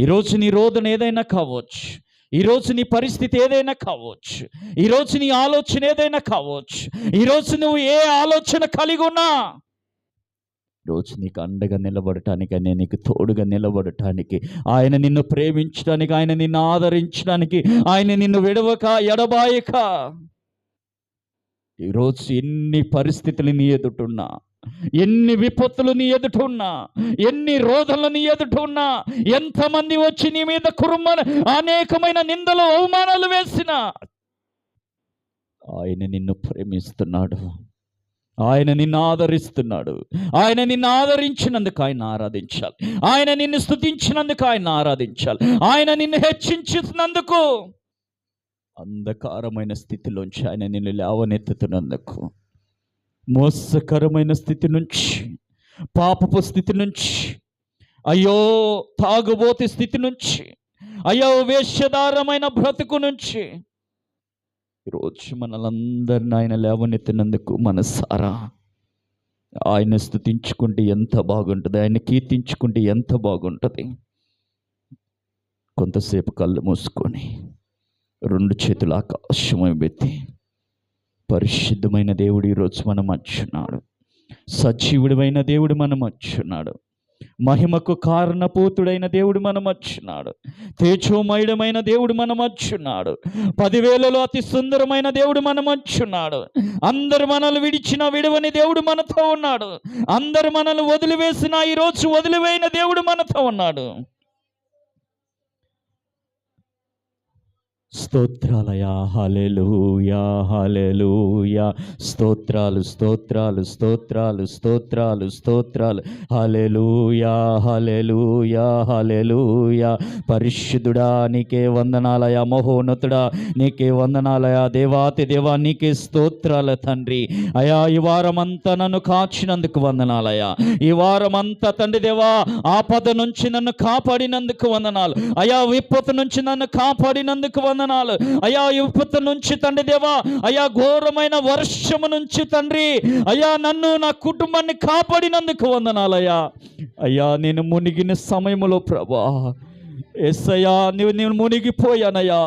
ఈరోజు నీ రోదన ఏదైనా కావచ్చు, ఈరోజు నీ పరిస్థితి ఏదైనా కావచ్చు, ఈరోజు నీ ఆలోచన ఏదైనా కావచ్చు, ఈరోజు నువ్వు ఏ ఆలోచన కలిగి ఉన్నా, రోజు నీకు అండగా నిలబడటానికి, ఆయన నీకు తోడుగా నిలబడటానికి, ఆయన నిన్ను ప్రేమించడానికి, ఆయన నిన్ను ఆదరించడానికి, ఆయన నిన్ను విడవక ఎడబాయక, ఈరోజు ఎన్ని పరిస్థితులు నీ ఎదుటున్నా, ఎన్ని విపత్తులు నీ ఎదుటున్నా, ఎన్ని రోధనలు నీ ఎదుటున్నా, ఎంతమంది వచ్చి నీ మీద అనేకమైన నిందలు అవమానాలు వేసినా, ఆయన నిన్ను ప్రేమిస్తున్నాడు, ఆయన నిన్ను ఆదరిస్తున్నాడు. ఆయన నిన్ను ఆదరించినందుకు ఆయన ఆరాధించాలి, ఆయన నిన్ను స్తుతించినందుకు ఆయన ఆరాధించాలి, ఆయన నిన్ను హెచ్చించినందుకు, అంధకారమైన స్థితిలోంచి ఆయన నిన్ను లేవనెత్తుతున్నందుకు, మోసకరమైన స్థితి నుంచి, పాపపు స్థితి నుంచి, అయ్యో తాగుబోతి స్థితి నుంచి, అయ్యో వేషధారమైన బ్రతుకు నుంచి ఈరోజు మనలందరిని ఆయన లేవనెత్తినందుకు మనసారా ఆయన స్తుతించుకుంటే ఎంత బాగుంటుంది, ఆయన కీర్తించుకుంటే ఎంత బాగుంటుంది. కొంతసేపు కళ్ళు మూసుకొని రెండు చేతులు ఆకాశమై పెట్టి, పరిశుద్ధమైన దేవుడు ఈరోజు మనం వచ్చున్నాడు, సజీవుడైన దేవుడు మనం వచ్చున్నాడు, మహిమకు కారణభూతుడైన దేవుడు మనం వచ్చున్నాడు, తేజోమయుడమైన దేవుడు మనం వచ్చున్నాడు, 10,000లో అతి సుందరమైన దేవుడు మనం వచ్చున్నాడు, అందరు మనల్ని విడవని దేవుడు మనతో ఉన్నాడు, అందరు మనల్ని వదిలివేసిన ఈరోజు వదిలివేయని దేవుడు మనతో ఉన్నాడు. స్తోత్రాలయా, హల్లెలూయా, హల్లెలూయా, స్తోత్రాలు స్తోత్రాలు స్తోత్రాలు స్తోత్రాలు స్తోత్రాలు, హల్లెలూయా, హల్లెలూయా, హల్లెలూయా. పరిశుద్ధుడా నీకే వందనాలయా, మహోన్నతుడా నీకే వందనాలయా, దేవాతి దేవా నీకే స్తోత్రాల తండ్రి. అయా ఈ వారమంతా నన్ను కాచినందుకు వందనాలయా, ఈ వారమంతా తండ్రి దేవా ఆపద నుంచి నన్ను కాపాడినందుకు వందనాలు, అయా విపత్తు నుంచి నన్ను కాపాడినందుకు వందనాలు, అయా విపత్తు నుంచి తండ్రి దేవా, అయా ఘోరమైన వర్షము నుంచి తండ్రి అయా నన్ను నా కుటుంబాన్ని కాపాడినందుకు వందనాలయ్యా. అయ్యా నేను మునిగిన సమయంలో ప్రభా ఎస్సయ్యా నేను మునిగిపోయానయ్యా,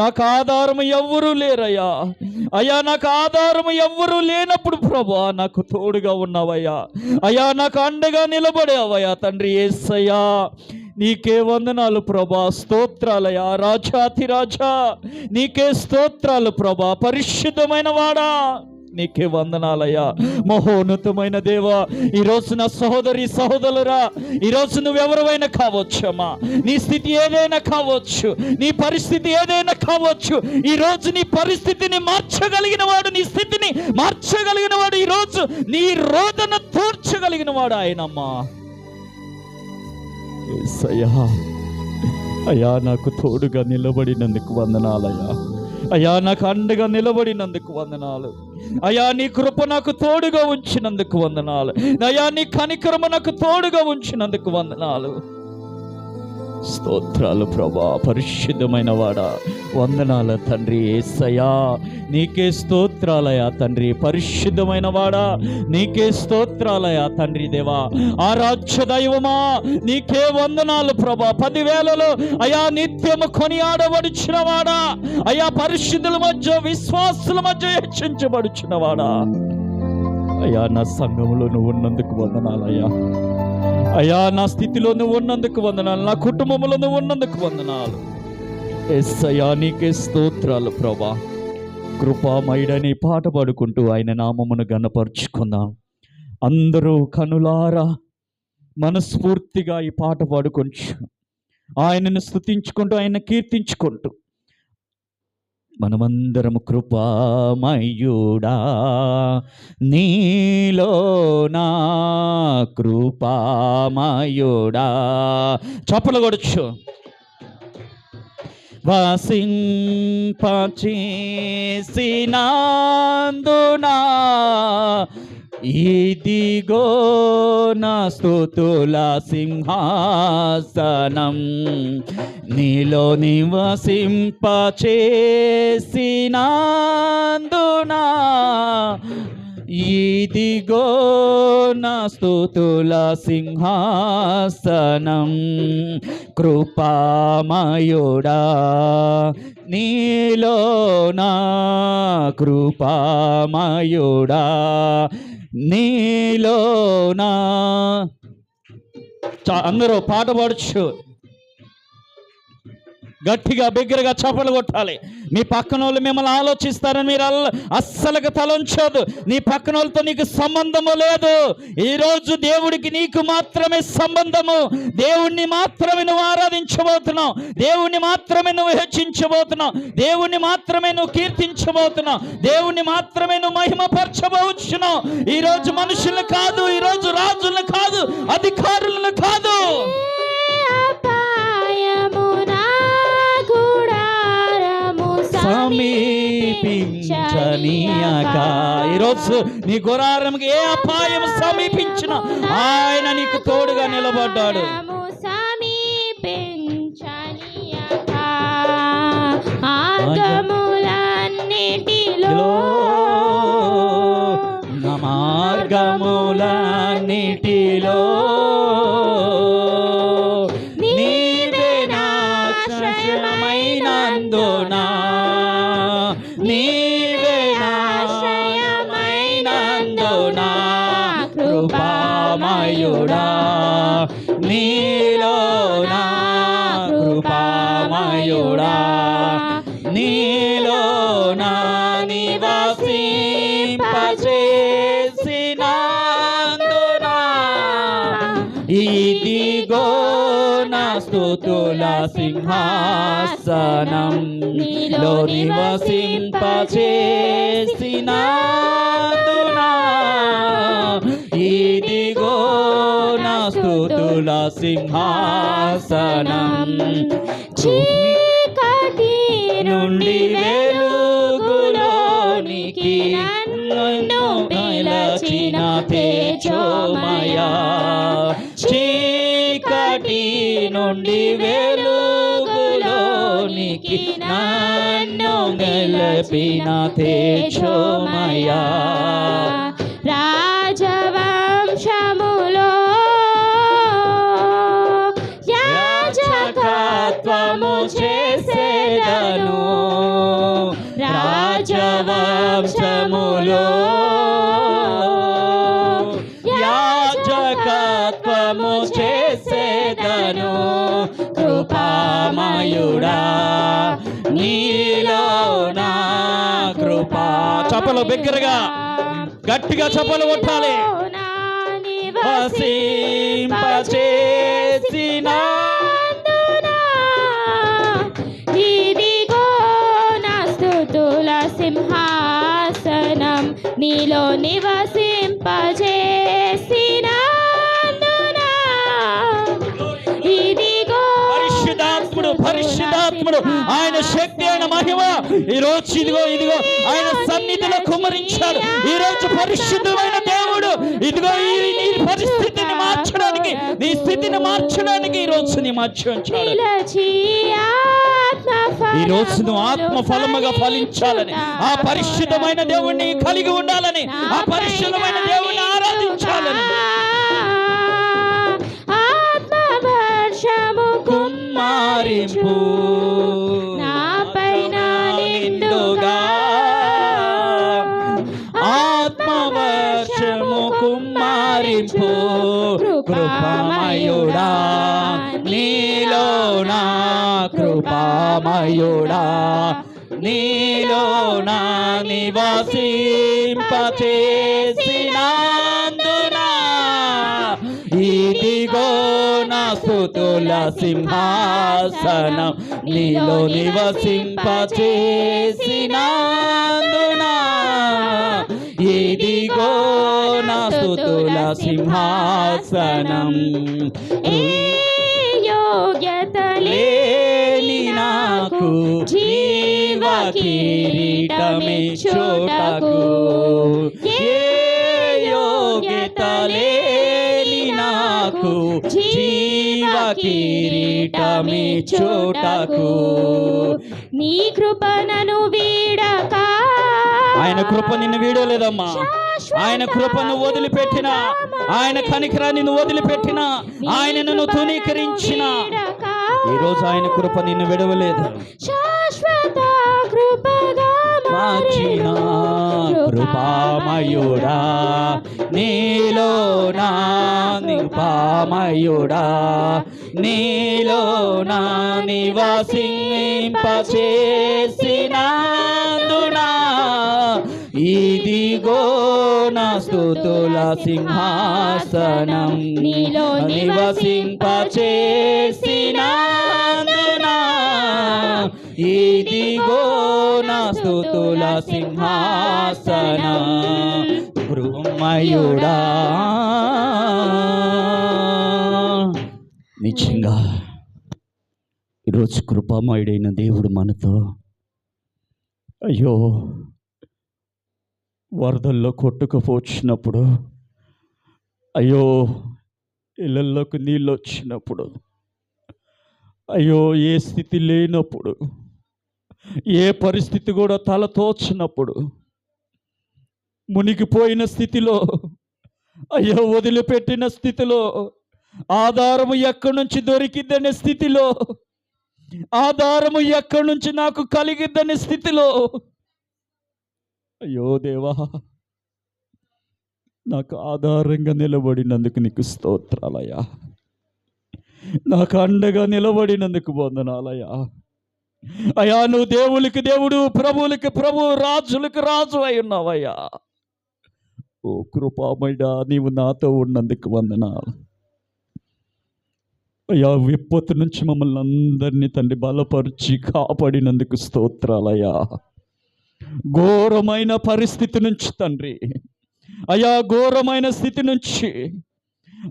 నాకు ఆధారం ఎవ్వరూ లేరయ్యా, అయ్యా నాకు ఆధారం ఎవ్వరూ లేనప్పుడు ప్రభా నాకు తోడుగా ఉన్నావయ్యా, అయ్యా నాకు అండగా నిలబడేవయ్యా తండ్రి. ఎస్సయ్యా నీకే వందనాలు ప్రభా, స్తోత్రాలయ్యా, రాజాతిరాజా నీకే స్తోత్రాలు ప్రభా, పరిశుద్ధమైన వాడా నీకే వందనాలయ్యా, మహోన్నతమైన దేవా. ఈరోజు నా సహోదరి సహోదరురా, ఈరోజు నువ్వెవరైనా కావచ్చమ్మా, నీ స్థితి ఏదైనా కావచ్చు, నీ పరిస్థితి ఏదైనా కావచ్చు, ఈరోజు నీ పరిస్థితిని మార్చగలిగిన వాడు, నీ స్థితిని మార్చగలిగిన వాడు, ఈరోజు నీ రోదన తీర్చగలిగిన వాడు ఆయనమ్మా. యేసయ్యా అయ్యా నాకు తోడుగా నిలబడినందుకు వందనాలయ్యా, అయ్యా నాకు అండగా నిలబడినందుకు వందనాలు, అయ్యా నీ కృప నాకు తోడుగా ఉంచినందుకు వందనాలు, అయ్యా నీ కనికరమ నాకు తోడుగా ఉంచినందుకు వందనాలు. స్తోత్రాలు ప్రభా, పరిశుద్ధమైన వాడా వందనాల తండ్రి. యేసయ్యా నీకే స్తోత్రాలయా తండ్రి, పరిశుద్ధమైన వాడా నీకే స్తోత్రాలయా తండ్రి దేవా. ఆరాధ్య దైవమా నీకే వందనాలు ప్రభా. 10,000లో అయా నిత్యము కొనియాడబడుచున్న వాడా, అయా పరిశుద్ధుల మధ్య విశ్వాసుల మధ్య హెచ్చించబడుచున్న వాడా, అయ్యా నా సంఘంలో నువ్వు ఉన్నందుకు వందనాలయ్యా, అయ్యా నా స్థితిలో నువ్వు ఉన్నందుకు వందనాలు, నా కుటుంబంలో నువ్వు ఉన్నందుకు వందనాలు. యేసయ్యా నీకే స్తోత్రాలు ప్రభా. కృపామయుడని పాట పాడుకుంటూ ఆయన నామమును ఘనపరుచుకుందాం. అందరూ కనులారా మనస్ఫూర్తిగా ఈ పాట పాడుకుంటూ ఆయనను స్తుతించుకుంటూ ఆయన కీర్తించుకుంటూ మనమందరం కృపామయుడా నీలో నా కృపామయుడా చప్పలు కొడచ్చు. వాసింపచేసినందునా ఇదిగో నా స్తుతుల సింహాసనం, నీలో నివసింపచేసినందునా ఇదిగో నా స్తుతుల సింహాసనం, కృపామయుడా నీలో నా కృపామయుడా నీలో నా. అందరూ పాట పాడచ్చు, గట్టిగా బిగ్గరగా చప్పలు కొట్టాలి. మీ పక్కన వాళ్ళు మిమ్మల్ని ఆలోచిస్తారని మీరు అస్సలుగా తలంచదు. నీ పక్కన వాళ్ళతో నీకు సంబంధము లేదు. ఈరోజు దేవుడికి నీకు మాత్రమే సంబంధము. దేవుణ్ణి మాత్రమే నువ్వు ఆరాధించబోతున్నావు, దేవుణ్ణి మాత్రమే నువ్వు హెచ్చించబోతున్నావు, దేవుణ్ణి మాత్రమే నువ్వు కీర్తించబోతున్నావు, దేవుణ్ణి మాత్రమే నువ్వు మహిమపరచబోతున్నావు. ఈరోజు మనుషులను కాదు, ఈరోజు రాజులను కాదు, అధికారులను కాదు. సమీపించనీయక. ఈరోజు నీ గుడారంకి ఏ అపాయం సమీపించిన ఆయన నీకు తోడుగా నిలబడ్డాడు. మార్గములన్నిటిలో నీవే నాశ్రయమైనందునా, నీవే నాశ్రయమైనందునా, కృపామయుడా నీలో నా కృపామయుడా నీలో నా నివాసింపచేసినందునా. ఇదిగో నా స్తుతుల సింహాసనం, నీలో నివసింపచేసినందునా. ఇదిగో నా స్తుతుల సింహాసనం, చీకటి నుండి వెలుగులోనికి నన్ను పిలచిన తేజోమయా. చీకటి నుండి వెలుగులోనికి నన్ను నిలిపిన తేజోమయా. రాజవంశములో యాజకత్వము చేసేదను, రాజవంశములో యాజకత్వము చేసేదను, కృపామయుడా నీలో నా కృపా. చప్పలు బిగ్గరగా గట్టిగా చప్పలు కొట్టాలి. వసింపచేసినందునా. ఇదిగో నా స్తుతుల సింహాసనం, నీలో నివసింపజేసినందునా. ఇదిగో పరిశుద్ధాత్ముడు, పరిశుద్ధాత్ముడు ఆయన శక్తి, ఆయన మహిమ ఈరోజు ఇదిగో ఆయన సన్నిధిలో కుమ్మరించాడు. ఈరోజు పరిశుద్ధమైన దేవుడు ఇదిగో నీ పరిస్థితిని మార్చడానికి, నీ స్థితిని మార్చడానికి ఈరోజు నీ మధ్య ఉంచాడు. ఈరోజు నువ్వు ఆత్మ ఫలముగా ఫలించాలని, ఆ పరిశుద్ధమైన దేవుణ్ణి కలిగి ఉండాలని, ఆ పరిశుద్ధమైన దేవుణ్ణి ఆరాధించాలని. ఆత్మవర్షము కుమ్మారింపు నాపైన నిండుగా, ఆత్మవర్షము కుమ్మారింపు, కృపామయుడా నీలో నా కృపామయుడా నీలో నా నివసింపచేసినందునా. ఇదిగో నా స్తుతుల సింహాసనం, నీలో నివసింపచేసినందునా. ఇదిగో నా స్తుతుల సింహాసనం, యోగ్యత లేని నాకు జీవ కిరీటమిచ్చుటకు, ఏ యోగ్యత లేని నాకు జీవ కిరీటమిచ్చుటకు. నీ కృపణను వీడక ఆయన కృప నిన్ను వీడలేదమ్మా. ఆయన కృపను వదిలిపెట్టిన, ఆయన కనికరాన్ని నువ్వు వదిలిపెట్టిన, ఆయన నిన్ను తునీకరించిన, ఈరోజు ఆయన కృప నిన్ను విడవలేదు. శాశ్వత కృపగా మార్చిన కృపామయుడా, నీలో నా నిపామయుడా, నీలో నా నివాసింపచేసినందునా, ఇదిగో నా స్తుతుల సింహాసనం, నీలో నివసింపచేసినందునా, ఇదిగో నా స్తుతుల సింహాసనం, కృపమయుడా. నిజంగా ఈరోజు కృపామయుడైన దేవుడు మనతో, అయ్యో వరదల్లో కొట్టుకుపోచ్చినప్పుడు, అయ్యో ఇళ్ళల్లోకి నీళ్ళు వచ్చినప్పుడు, అయ్యో ఏ స్థితి లేనప్పుడు, ఏ పరిస్థితి కూడా తలతోచినప్పుడు, మునిగిపోయిన స్థితిలో, అయ్యో వదిలిపెట్టిన స్థితిలో, ఆధారము ఎక్కడి నుంచి దొరికిద్దనే స్థితిలో, ఆధారము ఎక్కడి నుంచి నాకు కలిగిద్దనే స్థితిలో, అయ్యో దేవా నాకు ఆధారంగా నిలబడినందుకు నీకు స్తోత్రాలయ్యా, నాకు అండగా నిలబడినందుకు వందనాలయ్యా. అయ్యా నువ్వు దేవునికి దేవుడు, ప్రభువులకి ప్రభు, రాజులకు రాజు అయి ఉన్నావయ్యా. ఓ కృపామయుడా, నీవు నాతో ఉన్నందుకు వందనాలు అయ్యా. విపత్తు నుంచి మమ్మల్ని అందరినీ తండ్రి బలపరిచి కాపాడినందుకు స్తోత్రాలయ్యా. ఘోరమైన పరిస్థితి నుంచి తండ్రి, అయ్యా ఘోరమైన స్థితి నుంచి,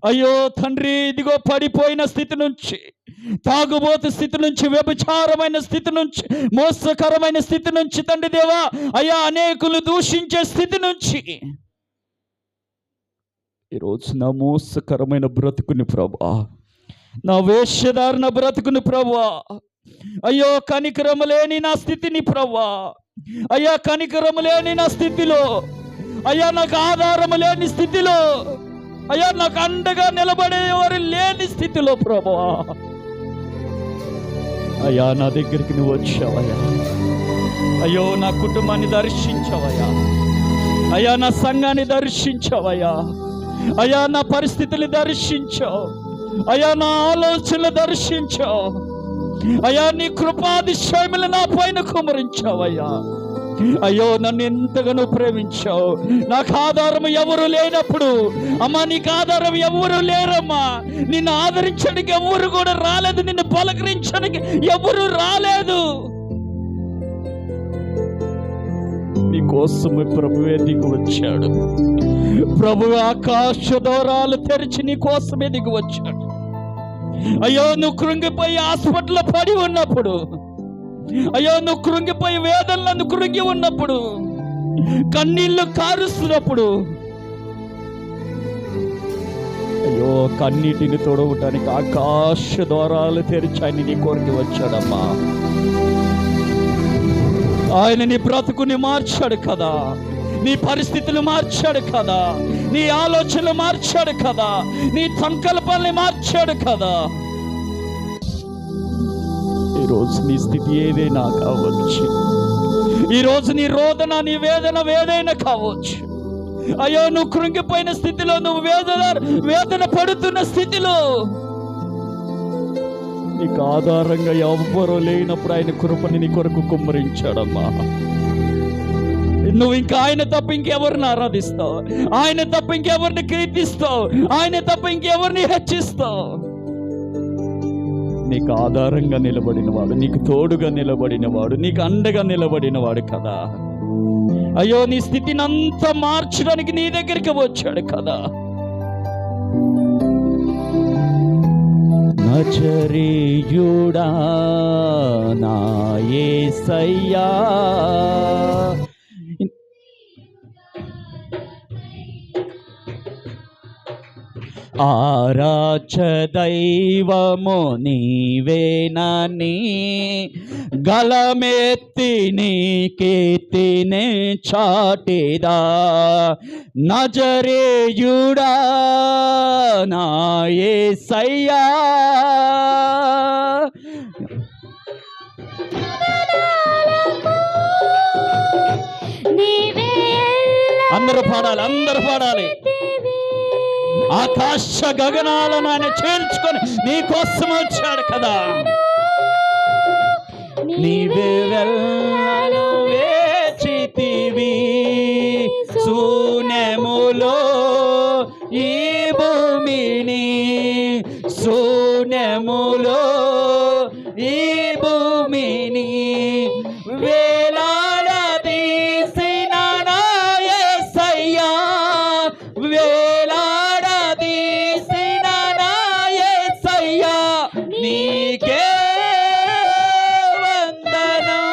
అయ్యో తండ్రి ఇదిగో పడిపోయిన స్థితి నుంచి, తాగుబోతు స్థితి నుంచి, వ్యభిచారమైన స్థితి నుంచి, మోసకరమైన స్థితి నుంచి తండ్రి దేవా, అయ్యా అనేకులు దూషించే స్థితి నుంచి, ఈరోజు నా మోసకరమైన బ్రతుకుని ప్రభా, నా వేషధారణ బ్రతుకుని ప్రభా, అయ్యో కనికరము లేని నా స్థితిని ప్రభా, అయ్యా కనికరము లేని నా స్థితిలో, అయ్యా నాకు ఆధారము లేని స్థితిలో, అయ్యా నాకు అండగా నిలబడేవారు లేని స్థితిలో ప్రభా, అయ్యా నా దగ్గరికి నువ్వు వచ్చావయ్యా. అయ్యో నా కుటుంబాన్ని దర్శించవయ్యా, అయ్యా నా సంఘాన్ని దర్శించవయ్యా, అయ్యా నా పరిస్థితులు దర్శించావు, అయ్యా నా ఆలోచనలు దర్శించావు, అయ్యా నీ కృపాదిశయములు నా పైన కుమరించావయ్యా. అయ్యో నన్ను ఎంతగానో ప్రేమించావు. నాకు ఆధారం ఎవరు లేనప్పుడు, అమ్మా నీకు ఆధారం ఎవరు లేరమ్మా, నిన్ను ఆదరించడానికి ఎవరు కూడా రాలేదు, నిన్ను పలకరించడానికి ఎవరు రాలేదు. నీకోసమే ప్రభువే దిగి వచ్చాడు. ప్రభు ఆకాశ ద్వారాలు తెరిచి నీ కోసమే దిగి వచ్చాడు. అయ్యో నువ్వు కృంగిపోయి హాస్పిటల్లో పడి ఉన్నప్పుడు, అయ్యో నువ్వు కృంగిపోయి వేదనలను కృంగి ఉన్నప్పుడు, కన్నీళ్లు కారుస్తున్నప్పుడు, అయ్యో కన్నీటిని తొడవటానికి ఆకాశ ద్వారాలు తెరిచి ఆయన నీ కోరికి వచ్చాడమ్మా. ఆయన నీ బ్రతుకుని మార్చాడు కదా, నీ పరిస్థితులు మార్చాడు కదా, నీ ఆలోచనలు మార్చాడు కదా, నీ సంకల్పాన్ని మార్చాడు కదా. ఈరోజు నీ స్థితి ఏదైనా కావచ్చు, ఈరోజు నీ రోదన, నీ వేదన ఏదైనా కావచ్చు. అయ్యో నువ్వు కృంగిపోయిన స్థితిలో, నువ్వు వేదన పడుతున్న స్థితిలో, నీకు ఆధారంగా ఎవ్వరూ లేనప్పుడు ఆయన కృపని నీ కొరకు కుమ్మరించాడమ్మా. నువ్వు ఇంకా ఆయన తప్ప ఇంకెవరిని ఆరాధిస్తావు, ఆయన తప్ప ఇంకెవరిని కీర్తిస్తావు, ఆయన తప్ప ఇంకెవరిని హెచ్చిస్తావు. నీకు ఆధారంగా నిలబడినవాడు, నీకు తోడుగా నిలబడినవాడు, నీకు అండగా నిలబడినవాడు కదా. అయ్యో నీ స్థితిని అంతా మార్చడానికి నీ దగ్గరికి వచ్చాడు కదా. నజరేయుడా నా యేసయ్యా, ఆరాధ్య దైవము నీవేనని గలమెత్తి నీ కీర్తిని చాటిదా నజరేయుడా నా యేసయ్యా. అందరూ పాడాలి. ఆకాశ గగనాలను ఆయన చేర్చుకొని నీ కోసం వచ్చాడు కదా. నీవే వెళ్ళను వేచితివి శూన్యములో ఈ భూమిని, శూన్యములో ఈ భూమిని వేలాడదీసిన నా యేసయ్యా, వేలాడదీసిన నా యేసయ్యా, నీకే వందనం,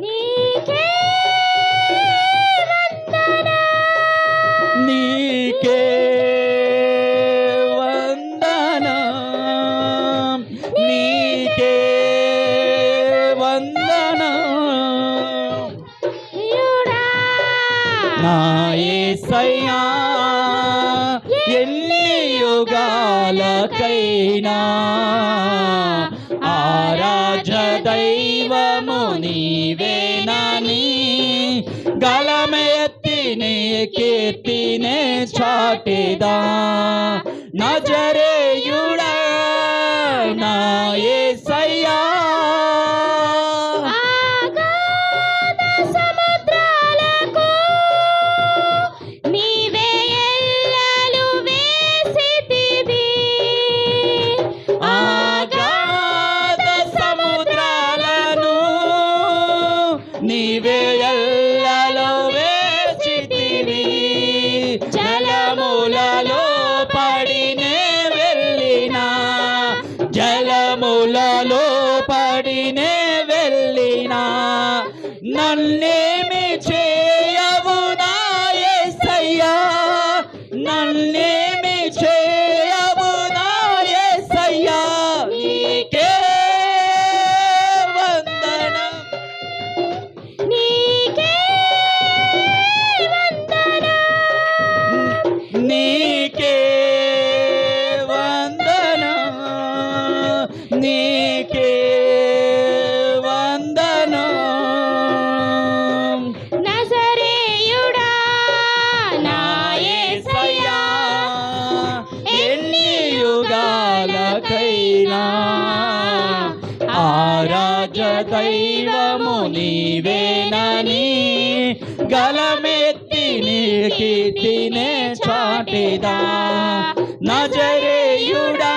నీకే నీకే వందనం, నీకే వందనం. నా యేసయ్యా ఎన్ని యుగాలకైనా ఆరాధ్య దైవము నీవేనని గలమెత్తి నీ కీర్తినే చాటిదా నజరేయుడా నా యేసయ్యా. నీవే ఎల్లలో వేచితివి, జలములలో పడినే వెళ్ళినా, జలములలో పడినే వెళ్ళినా నన్నేమి చేయవు నా యేసయ్యా, నన్నేమి చేయవు నా యేసయ్యా, నీకే వందనం, నీకే నీకే వందనం, నీకే వందనం. నజరేయుడా నా యేసయ్యా ఎన్ని యుగాలకైనా ఆరాధ్య దైవము నీవేనని గలమెత్తి నీ కీర్తినే చాటిదా నజరేయుడా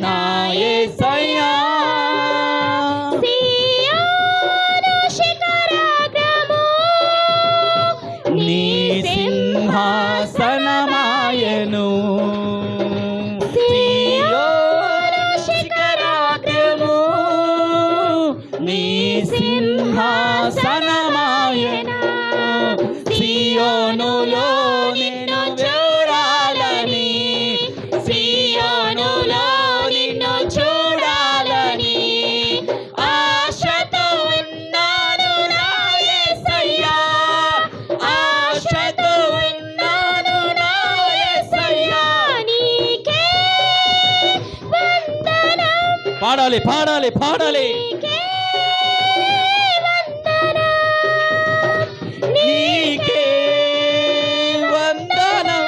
నా యేసయ్యా. సియోను శిఖరాగ్రము నీ సింహాసనమాయను, సియోను శిఖరాగ్రము నీ సింహాసనమాయను, సియోనులో నిన్ను చూడాలని, సియోనులో నిన్ను చూడాలని ఆశతో ఉన్నాను నా యేసయ్యా, ఆశతో ఉన్నాను నా యేసయ్యా. నీకే వందనం, పాడాలి పాడాలి పాడాలి. నీకే వందనం, నీకే వందనం,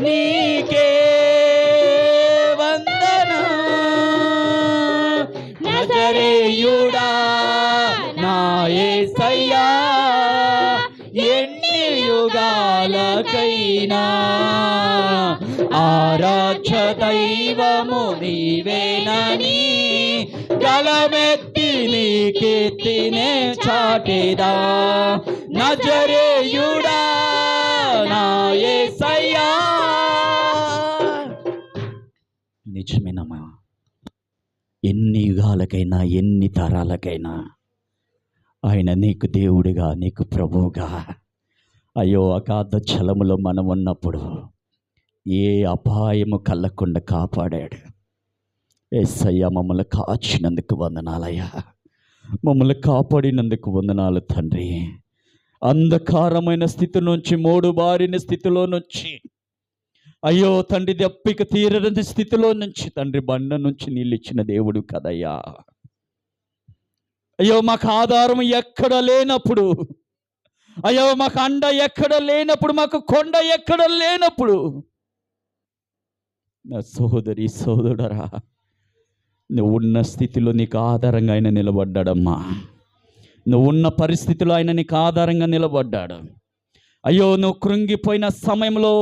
నీకే వందనం. నజరేయుడా నా యేసయ్యా ఎన్ని యుగాలకైనా ఆరాధ్య దైవము నీవేనని గలమెత్తి నీ కీర్తినే చాటిదా నజరేయుడా నా యేసయ్యా. నిజమేనమ్మా, ఎన్ని యుగాలకైనా ఎన్ని తరాలకైనా ఆయన నీకు దేవుడిగా నీకు ప్రభువుగా అయ్యో అగాధ జలములో మనం ఉన్నప్పుడు ఏ అపాయము కళ్ళకుండా కాపాడాడు. యేసయ్య మమ్మల్ని కాచినందుకు వందనాలయ్యా, మమ్మల్ని కాపాడినందుకు వందనాలు తండ్రి. అంధకారమైన స్థితి నుంచి, మూడు బారిన స్థితిలో నుంచి, అయ్యో తండ్రి దప్పిక తీరని స్థితిలో నుంచి తండ్రి బండ నుంచి నీళ్ళు ఇచ్చిన దేవుడు కదయ్యా. అయ్యో మాకు ఆధారం ఎక్కడ లేనప్పుడు, అయ్యో మాకు అండ ఎక్కడ లేనప్పుడు, మాకు కొండ ఎక్కడ లేనప్పుడు, నా సోదరి సోదరుడరా, నువ్వు ఉన్న స్థితిలో నీకు ఆధారంగా ఆయన నిలబడ్డాడమ్మా. నువ్వు ఉన్న పరిస్థితిలో ఆయన నీకు ఆధారంగా నిలబడ్డాడు. అయ్యో నువ్వు కృంగిపోయిన సమయంలో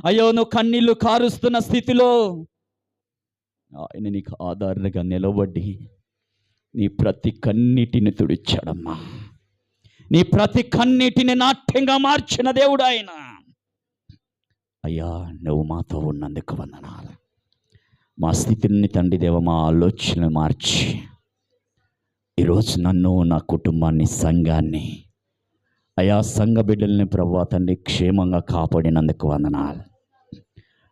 అయ్యో నువ్వు కన్నీళ్లు కారుస్తున్న స్థితిలో ఆయన నీకు ఆధారంగా నిలబడి నీ ప్రతి కన్నీటిని తుడిచాడమ్మా. నీ ప్రతి కన్నీటిని నాట్యంగా మార్చిన దేవుడు ఆయన. అయ్యా నువ్వు మాతో ఉన్నందుకు వందనాలు. మా స్థితిని తండ్రి దేవ, మా ఆలోచనలు మార్చి ఈరోజు నన్ను, నా కుటుంబాన్ని, సంఘాన్ని, అయా సంఘ బిడ్డల్ని ప్రభువా తండ్రి క్షేమంగా కాపాడినందుకు వందనాలు.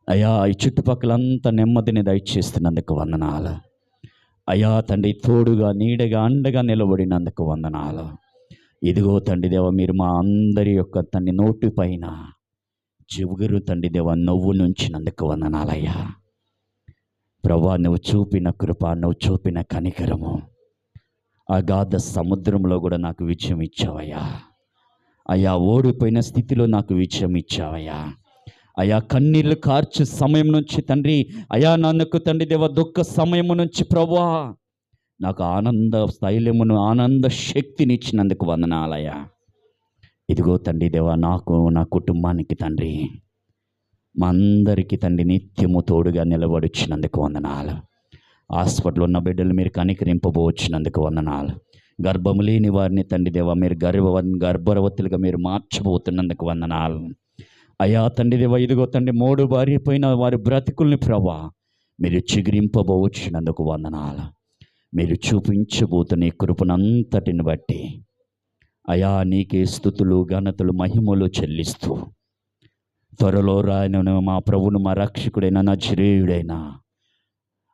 అయా ఈ చుట్టుపక్కలంతా నెమ్మదిని దయచేస్తున్నందుకు వందనాలు. అయా తండ్రి తోడుగా, నీడగా, అండగా నిలబడినందుకు వందనాలు. ఇదిగో తండ్రి దేవ, మీరు మా అందరి యొక్క తండ్రి నోటి పైన చివుగురు తండ్రి దేవ నవ్వు నుంచినందుకు వందనాలయ్యా. ప్రభువా నువ్వు చూపిన కృప, నువ్వు చూపిన కనికరము, అగాధ సముద్రంలో కూడా నాకు విజయం ఇచ్చావయ్యా. అయ్యా ఓడిపోయిన స్థితిలో నాకు విజయం ఇచ్చావయ్యా. అయా కన్నీళ్ళు కార్చే సమయం నుంచి తండ్రి, అయా నాకు తండ్రి దేవ దుఃఖ సమయము నుంచి ప్రభువా నాకు ఆనంద స్థైర్యమును, ఆనంద శక్తిని ఇచ్చినందుకు వందనాలయ్యా. ఇదిగో తండ్రి దేవ, నాకు, నా కుటుంబానికి తండ్రి, మా అందరికీ తండ్రి నిత్యము తోడుగా నిలబడిచ్చినందుకు వందనాలు. హాస్పిటల్లో ఉన్న బిడ్డలు మీరు కనికరింపబోచ్చినందుకు వందనాలు. గర్భము లేని వారిని తండ్రి దేవ మీరు గర్భవతులుగా మీరు మార్చబోతున్నందుకు వందనాలు. అయా తండ్రి దేవ, ఇదిగో తండ్రి మూడు బారిపోయిన వారి బ్రతుకుల్ని ప్రభా మీరు చిగురింపబోచ్చినందుకు వందనాలు. మీరు చూపించబోతున్న ఈ కృపనంతటిని బట్టి అయా నీకే స్తుతులు, ఘనతలు, మహిమలు చెల్లిస్తూ త్వరలో రాయన మా ప్రభువును, మా రక్షకుడైన నజరేయుడైన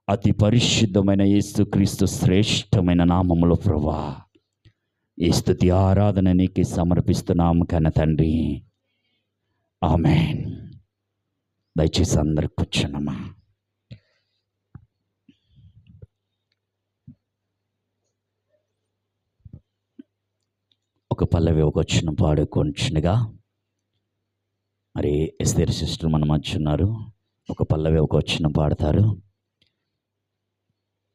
అతి పరిశుద్ధమైన యేసుక్రీస్తు శ్రేష్టమైన నామములో ప్రభువా ఈ స్తుతి ఆరాధన నీకు సమర్పిస్తున్నాము కన్న తండ్రి. ఆమేన్. దయచేసి అందరికి కూర్చున్నమ్మా. ఒక పల్లవి ఒక వచ్చిన పాడుకొంచునుగా. మరి ఎస్తేరు సిస్టర్ మన మధ్య ఉన్నారు. ఒక పల్లవి ఒక వచ్చిన పాడతారు.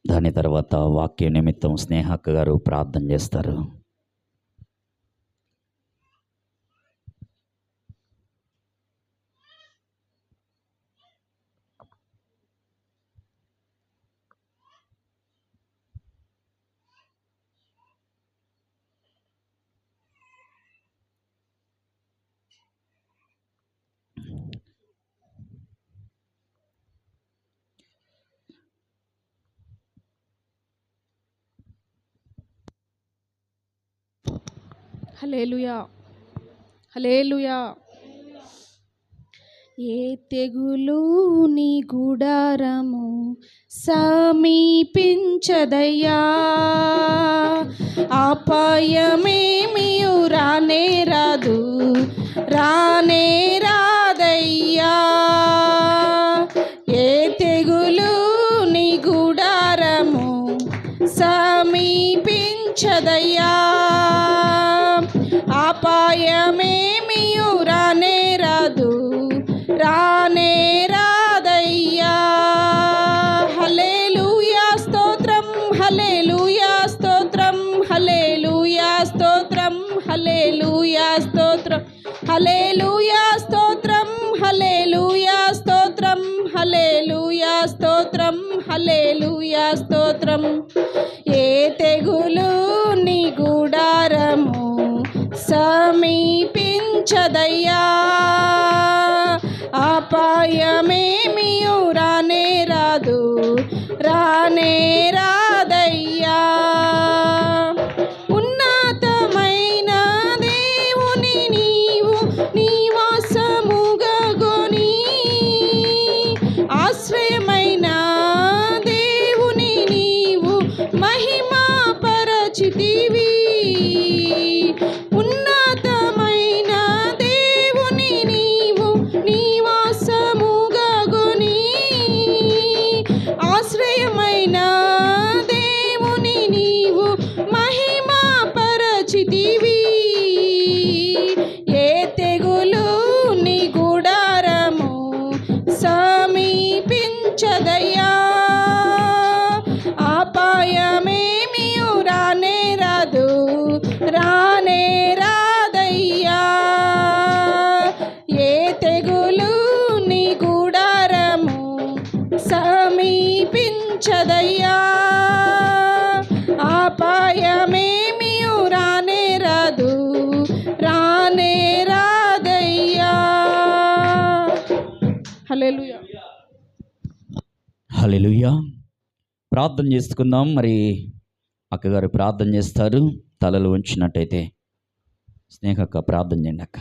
దాని తర్వాత వాక్య నిమిత్తం స్నేహక్క గారు ప్రార్థన చేస్తారు. హల్లెలూయా, హల్లెలూయా. ఏ తెగులు నీ గుడారము సమీపించదయ్యా, అపాయమేమియు రానే రాదు, రానే రాదయ్యా. ఏ తెగులు నీ గుడారము సమీపించదయ్యా, అపాయమేమియు రానే రాదు, రానే రాదయ్యా. హల్లెలూయా స్తోత్రం, హల్లెలూయా స్తోత్రం, హల్లెలూయా స్తోత్రం, హల్లెలూయా స్తోత్రం, హల్లెలూయా స్తోత్రం, హల్లెలూయా స్తోత్రం, హల్లెలూయా స్తోత్రం, హల్లెలూయా స్తోత్రం. ఏ తెగులు నీ గుడారము సమీపించదయ్యా, అపాయమేమియు రానే రాదు, రానే రాదయ్యా. ఉన్నతమైన దేవుని నీవు మహిమా పరచితివి. ఉన్నతమైన దేవుని నీవు నివాసముగా గొని, ఆశ్రయమైన దేవుని నీవు మహిమా పరచితివి. ఏ తెగులు నీ గుడారము సమీపించదయ్యా, అపాయమేమియు రానే రాదు, రానే రాదయ్యా. ఏ తెగులు నీ గుడారము సమీపించదయ్యా, అపాయమేమియు రానే రాదు, రానే రాదయ్యా. హల్లెలూయా. హల్లెలూయా. ప్రార్థన చేసుకుందాం. మరి అక్కగారు ప్రార్థన చేస్తారు. తలలు ఉంచినట్టయితే స్నేహక్క ప్రార్థన చేయండి అక్క.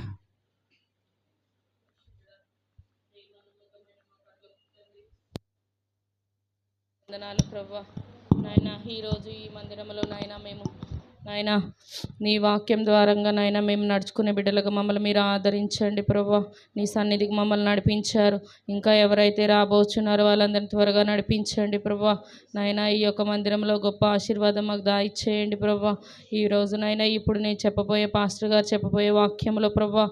వందనాలు ప్రభువా. నాయన ఈరోజు ఈ మందిరంలో నాయన మేము నాయన నీ వాక్యం ద్వారంగా నాయన మేము నడుచుకునే బిడ్డలుగా మమ్మల్ని మీరు ఆదరించండి ప్రభువా. నీ సన్నిధికి మమ్మల్ని నడిపించారు. ఇంకా ఎవరైతే రాబోచున్నారో వాళ్ళందరినీ త్వరగా నడిపించండి ప్రభువా. నాయన ఈ యొక్క మందిరంలో గొప్ప ఆశీర్వాదం మాకు దాయిచ్చేయండి ప్రభువా. ఈరోజు నాయన ఇప్పుడు నేను చెప్పబోయే పాస్టర్ గారు చెప్పబోయే వాక్యంలో ప్రభువా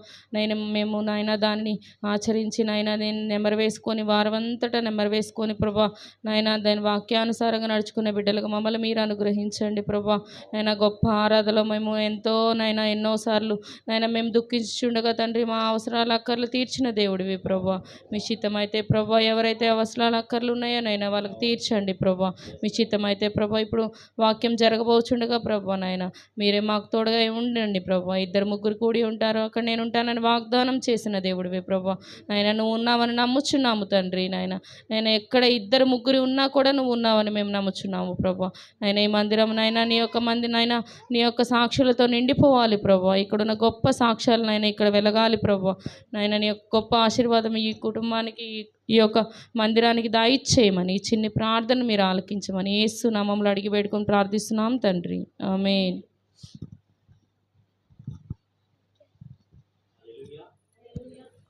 మేము నాయన దాన్ని ఆచరించి నాయన నేను నెమరు వేసుకొని వారమంతటా నెమరు వేసుకొని ప్రభువా నాయన దాని వాక్యానుసారంగా నడుచుకునే బిడ్డలుగా మమ్మల్ని మీరు అనుగ్రహించండి ప్రభువా. నాయన గొప్ప ఆరాధనలో మేము ఎంతో నాయన ఎన్నోసార్లు నాయన మేము దుఃఖించుండగా తండ్రి మా అవసరాల అక్కర్లు తీర్చిన దేవుడివి ప్రభువా. మీ చిత్తమైతే ప్రభువా ఎవరైతే అవసరాల అక్కర్లు ఉన్నాయో నాయన వాళ్ళకి తీర్చండి ప్రభువా. మీ చిత్తమైతే ప్రభువా ఇప్పుడు వాక్యం జరగబోచుండగా ప్రభువా నాయన మీరే మాకు తోడుగా ఉండండి ప్రభువా. 2-3 కూడి ఉంటారు అక్కడ నేను ఉంటానని వాగ్దానం చేసిన దేవుడివి ప్రభువా. నాయన నువ్వు ఉన్నావని నమ్ముచున్నాము తండ్రి. నాయన ఎక్కడ 2-3 ఉన్నా కూడా నువ్వు ఉన్నావని మేము నమ్ముచున్నాము ప్రభువా. నాయన ఈ మందిరం నాయన నీ యొక్క మంది నాయన నీ యొక్క సాక్షులతో నిండిపోవాలి ప్రభువా. ఇక్కడున్న గొప్ప సాక్ష్యాలు నాయన ఇక్కడ వెలగాలి ప్రభువా. నాయన నీ యొక్క గొప్ప ఆశీర్వాదం ఈ కుటుంబానికి ఈ యొక్క మందిరానికి దాయిచ్చేయమని ఈ చిన్ని ప్రార్థన మీరు ఆలకించమని యేసు నామములో అడిగి వేడుకొని ప్రార్థిస్తున్నాం తండ్రి. ఆమేన్.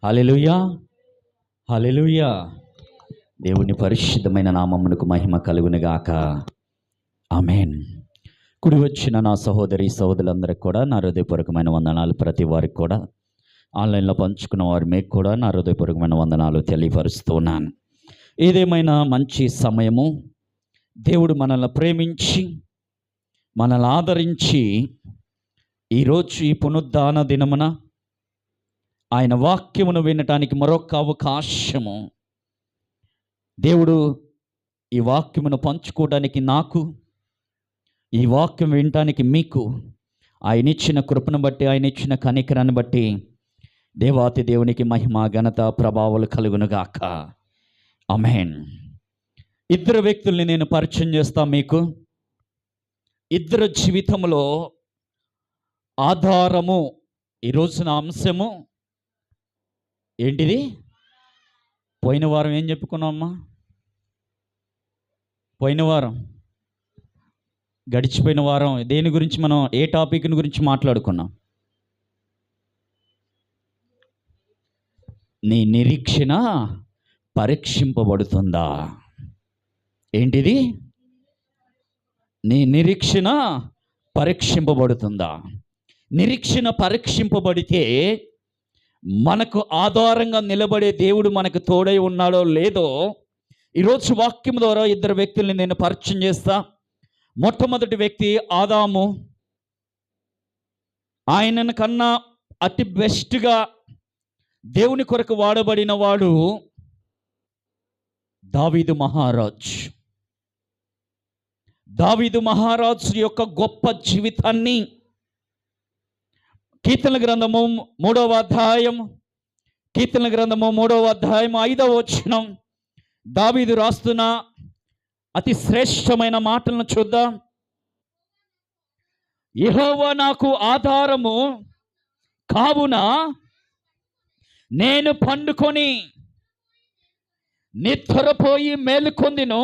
హల్లెలూయా. హల్లెలూయా. దేవుని పరిశుద్ధమైన నామమునకు మహిమ కలుగునుగాక. ఆమేన్. కుడి వచ్చిన నా సహోదరి సహోదరులందరికీ కూడా నా హృదయపూర్వకమైన వందనాలు. ప్రతి వారికి కూడా ఆన్లైన్లో పంచుకున్న వారి మీకు కూడా నా హృదయపూర్వకమైన వందనాలు తెలియపరుస్తున్నాను. ఏదేమైనా మంచి సమయము. దేవుడు మనల్ని ప్రేమించి మనల్ని ఆదరించి ఈరోజు ఈ పునరుద్ధాన దినమున ఆయన వాక్యమును వినటానికి మరొక అవకాశము దేవుడు ఈ వాక్యమును పంచుకోవడానికి నాకు, ఈ వాక్యం వినటానికి మీకు ఆయన ఇచ్చిన కృపను బట్టి, ఆయన ఇచ్చిన కనికరాన్ని బట్టి దేవాతి దేవునికి మహిమ ఘనత ప్రభావాలు కలుగునుగాక. ఆమేన్. 2 వ్యక్తుల్ని నేను పరిచయం చేస్తా మీకు. 2 జీవితంలో ఆధారము. ఈరోజు నా అంశము ఏంటిది? పోయిన వారం ఏం చెప్పుకున్నామమ్మా? పోయిన వారం గడిచిపోయిన వారం దేని గురించి మనం ఏ టాపిక్ గురించి మాట్లాడుకున్నాం? నీ నిరీక్షణ పరీక్షింపబడుతుందా? ఏంటిది? నీ నిరీక్షణ పరీక్షింపబడుతుందా? నిరీక్షణ పరీక్షింపబడితే మనకు ఆధారంగా నిలబడే దేవుడు మనకు తోడై ఉన్నాడో లేదో ఈరోజు వాక్యం ద్వారా 2 వ్యక్తుల్ని నేను పరిచయం చేస్తా. మొట్టమొదటి వ్యక్తి ఆదాము. ఆయనను కన్నా అతి బెస్ట్గా దేవుని కొరకు వాడబడిన వాడు దావీదు మహారాజ్. దావీదు మహారాజు యొక్క గొప్ప జీవితాన్ని కీర్తనల గ్రంథము 3వ అధ్యాయం 5వ వచనం దావీదు రాస్తున్న అతి శ్రేష్టమైన మాటలను చూద్దాం. యెహోవా నాకు ఆధారము కావున నేను పండుకొని నిద్రపోయి మేలుకొందిను.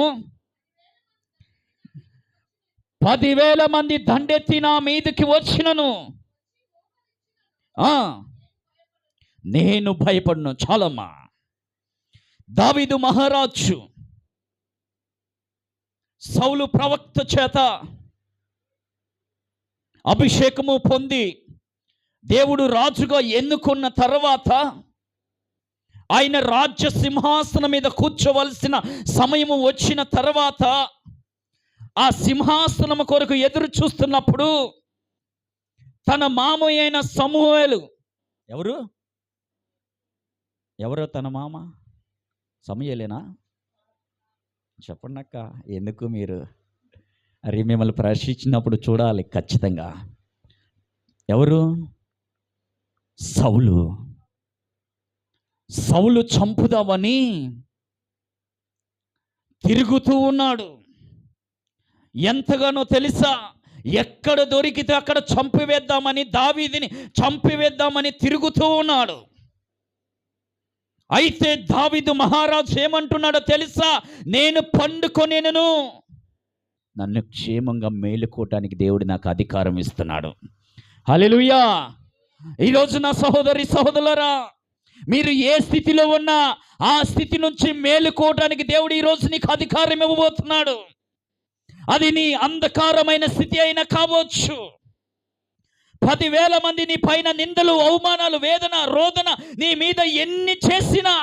10,000 మంది దండెత్తి నా మీదకి వచ్చినను నేను భయపడను. చాలమ్మా. దావీదు మహారాజు సౌలు ప్రవక్త చేత అభిషేకము పొంది దేవుడు రాజుగా ఎన్నుకున్న తర్వాత ఆయన రాజ్య సింహాసనం మీద కూర్చోవలసిన సమయము వచ్చిన తర్వాత ఆ సింహాసనం కొరకు ఎదురు చూస్తున్నప్పుడు తన మామయ్య అయిన సమూయేలు, ఎవరో తన మామ సమూయేలేనా? చెప్పండి అక్క, ఎందుకు మీరు అరే మిమ్మల్ని ప్రశ్నించినప్పుడు చూడాలి ఖచ్చితంగా. ఎవరు? సౌలు చంపుదామని తిరుగుతూ ఉన్నాడు. ఎంతగానో తెలుసా? ఎక్కడ దొరికితే అక్కడ చంపివేద్దామని, దావీదుని చంపివేద్దామని తిరుగుతూ ఉన్నాడు. అయితే దావీదు మహారాజు ఏమంటున్నాడో తెలుసా? నేను పండుకొనేను, నన్ను క్షేమంగా మేలుకోవటానికి దేవుడు నాకు అధికారం ఇస్తున్నాడు. హల్లెలూయా. ఈరోజు నా సహోదరి సహోదరులారా, మీరు ఏ స్థితిలో ఉన్నా ఆ స్థితి నుంచి మేలుకోవటానికి దేవుడు ఈరోజు నీకు అధికారం ఇవ్వబోతున్నాడు. అది నీ అంధకారమైన స్థితి అయినా కావచ్చు. 10,000 మంది నీ పైన నిందలు, అవమానాలు, వేదన, రోదన నీ మీద ఎన్ని చేసినా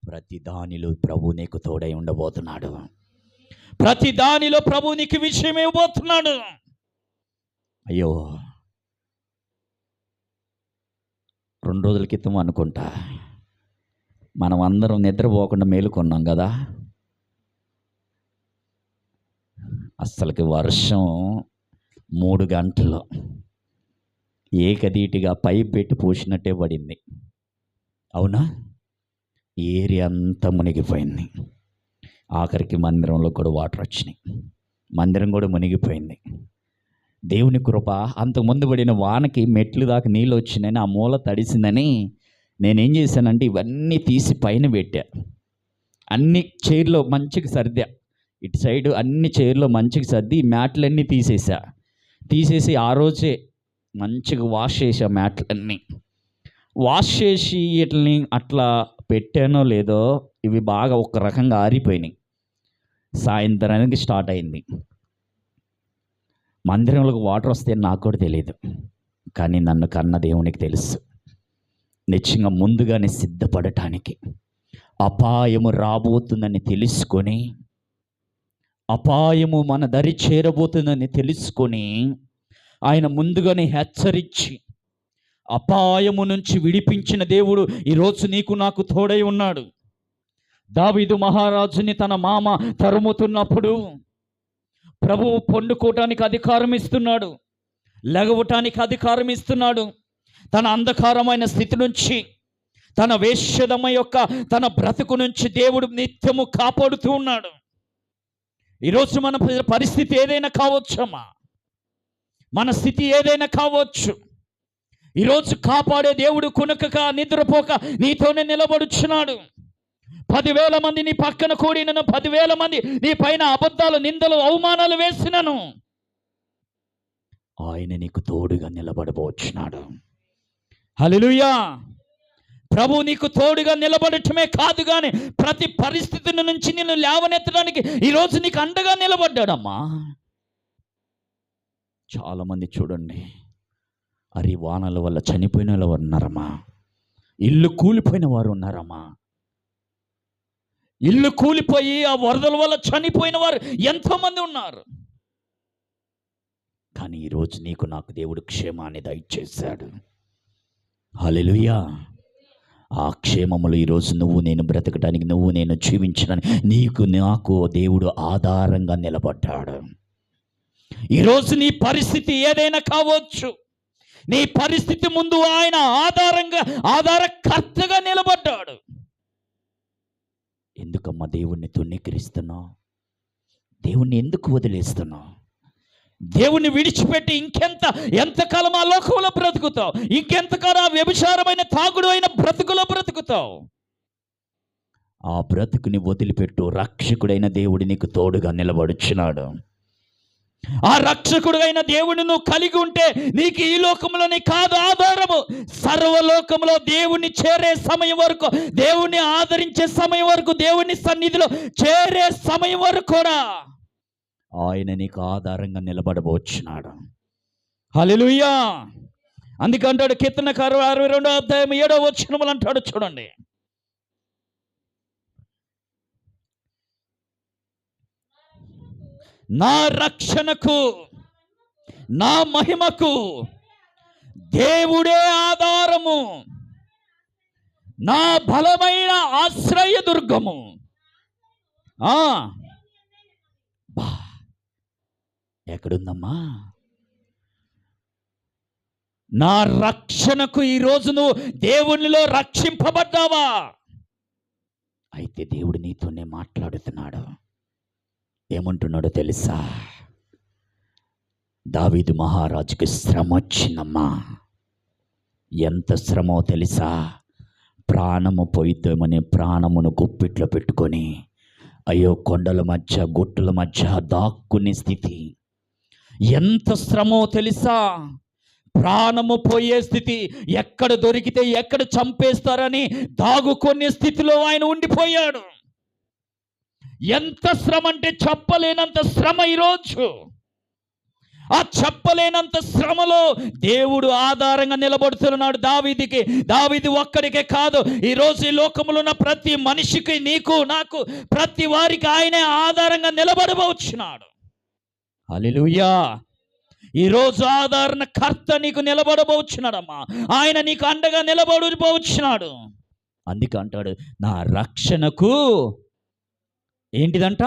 ప్రతి దానిలో ప్రభు నీకు తోడై ఉండబోతున్నాడు. ప్రతి దానిలో ప్రభు నీకు విషయం ఇవ్వబోతున్నాడు. అయ్యో, 2 రోజుల క్రితం అనుకుంటా మనం అందరం నిద్రపోకుండా మేలుకున్నాం కదా. అస్సలకి వర్షం 3 గంటలు ఏకదీటిగా పైప్ పెట్టి పోసినట్టే పడింది. అవునా? ఏరియా అంతా మునిగిపోయింది. ఆఖరికి మందిరంలో కూడా వాటర్ వచ్చినాయి. మందిరం కూడా మునిగిపోయింది. దేవుని కృప. అంతకుముందు పడిన వానకి మెట్లు దాకా నీళ్ళు వచ్చినాయని, ఆ మూల తడిసిందని నేనేం చేశానంటే ఇవన్నీ తీసి పైన పెట్టా. అన్ని చైర్లో మంచిగా సర్దా. ఇటు సైడు అన్ని చైర్లో మంచిగా సర్ది మ్యాట్లన్నీ తీసేసి ఆ రోజే మంచిగా వాష్ చేసా. మ్యాట్లన్నీ వాష్ చేసి వీటిని అట్లా పెట్టానో లేదో ఇవి బాగా ఒక రకంగా ఆరిపోయినాయి. సాయంత్రానికి స్టార్ట్ అయింది. మందిరంలోకి వాటర్ వస్తే నాకు కూడా తెలియదు, కానీ నన్ను కన్న దేవునికి తెలుసు. నిశ్చయంగా ముందుగానే సిద్ధపడటానికి, అపాయము రాబోతుందని తెలుసుకొని, అపాయము మన దరి చేరబోతుందని తెలుసుకొని ఆయన ముందుగానే హెచ్చరించి అపాయము నుంచి విడిపించిన దేవుడు ఈరోజు నీకు నాకు తోడై ఉన్నాడు. దావీదు మహారాజుని తన మామ తరుముతున్నప్పుడు ప్రభువు పండుకోవటానికి అధికారం ఇస్తున్నాడు, లెగవటానికి అధికారం ఇస్తున్నాడు. తన అంధకారమైన స్థితి నుంచి, తన వేశ్యదమ యొక్క తన బ్రతుకు నుంచి దేవుడు నిత్యము కాపాడుతూ ఉన్నాడు. ఈరోజు మన పరిస్థితి ఏదైనా కావచ్చమ్మా, మన స్థితి ఏదైనా కావచ్చు. ఈరోజు కాపాడే దేవుడు కునకక నిద్రపోక నీతోనే నిలబడుచున్నాడు. 10,000 మంది నీ పక్కన కూడినను, 10,000 మంది నీ పైన అబద్ధాలు, నిందలు, అవమానాలు వేసినను ఆయన నీకు తోడుగా నిలబడబోచున్నాడు. హల్లెలూయా. ప్రభు నీకు తోడుగా నిలబడటమే కాదు కానీ ప్రతి పరిస్థితి నుంచి నిన్ను లేవనెత్తడానికి ఈరోజు నీకు అండగా నిలబడ్డాడమ్మా. చాలామంది చూడండి, అరే వానల వల్ల చనిపోయిన వాళ్ళు ఉన్నారమ్మా, ఇల్లు కూలిపోయిన వారు ఉన్నారమ్మా, ఇల్లు కూలిపోయి ఆ వరదల వల్ల చనిపోయిన వారు ఎంతోమంది ఉన్నారు. కానీ ఈరోజు నీకు నాకు దేవుడు క్షేమాన్ని దయచేశాడు. హల్లెలూయా. ఆ క్షేమములు ఈరోజు నువ్వు నేను బ్రతకడానికి, నువ్వు నేను జీవించడానికి నీకు నాకు దేవుడు ఆధారంగా నిలబడ్డాడు. ఈరోజు నీ పరిస్థితి ఏదైనా కావచ్చు, నీ పరిస్థితి ముందు ఆయన ఆధారకర్తగా నిలబడ్డాడు. ఎందుకమ్మా దేవుణ్ణి తుణీకరిస్తున్నావు? దేవుణ్ణి ఎందుకు వదిలేస్తున్నావు? దేవుణ్ణి విడిచిపెట్టి ఎంతకాలం ఆ లోకంలో బ్రతుకుతావు? ఇంకెంతకాలం ఆ వ్యభిచారమైన తాగుడు అయిన బ్రతుకులో బ్రతుకుతావు? ఆ బ్రతుకుని వదిలిపెట్టు. రక్షకుడైన దేవుడు నీకు తోడుగా నిలబడుచున్నాడు. ఆ రక్షకుడు అయిన దేవుని నువ్వు కలిగి ఉంటే నీకు ఈ లోకంలోనే కాదు ఆధారము, సర్వలోకంలో దేవుణ్ణి చేరే సమయం వరకు, దేవుణ్ణి ఆదరించే సమయం వరకు, దేవుని సన్నిధిలో చేరే సమయం వరకు కూడా ఆయన నీకు ఆధారంగా నిలబడబోచున్నాడు. హల్లెలూయా. అందుకంటాడు కీర్తనకారుడు 62వ అధ్యాయం 7వ వచనములు అంటాడు, చూడండి, నా రక్షణకు నా మహిమకు దేవుడే ఆధారము, నా బలమైన ఆశ్రయదుర్గము. ఎక్కడుందమ్మా నా రక్షణకు? ఈరోజు నువ్వు దేవునిలో రక్షింపబడ్డావా? అయితే దేవుడు నీతోనే మాట్లాడుతున్నాడు. ఏమంటున్నాడో తెలుసా? దావీదు మహారాజుకి శ్రమ వచ్చిందమ్మా. ఎంత శ్రమో తెలుసా? ప్రాణము పోయిద్దామని ప్రాణమును గుప్పిట్లో పెట్టుకొని అయ్యో కొండల మధ్య గుట్టుల మధ్య దాక్కునే స్థితి. ఎంత శ్రమో తెలుసా? ప్రాణము పోయే స్థితి, ఎక్కడ దొరికితే ఎక్కడ చంపేస్తారని దాగుకునే స్థితిలో ఆయన ఉండిపోయాడు. ఎంత శ్రమ అంటే చెప్పలేనంత శ్రమ. ఈరోజు ఆ చెప్పలేనంత శ్రమలో దేవుడు ఆధారంగా నిలబడుతున్నాడు దావీదుకి. దావీదు ఒక్కడికే కాదు, ఈరోజు ఈ లోకంలో ఉన్న ప్రతి మనిషికి, నీకు నాకు, ప్రతి వారికి ఆయనే ఆధారంగా నిలబడబోచున్నాడు. హల్లెలూయా. ఈరోజు ఆదరణ కర్త నీకు నిలబడబోచున్నాడమ్మా. ఆయన నీకు అండగా నిలబడబోచున్నాడు. అందుకే అంటాడు, నా రక్షణకు ఏంటిదంట?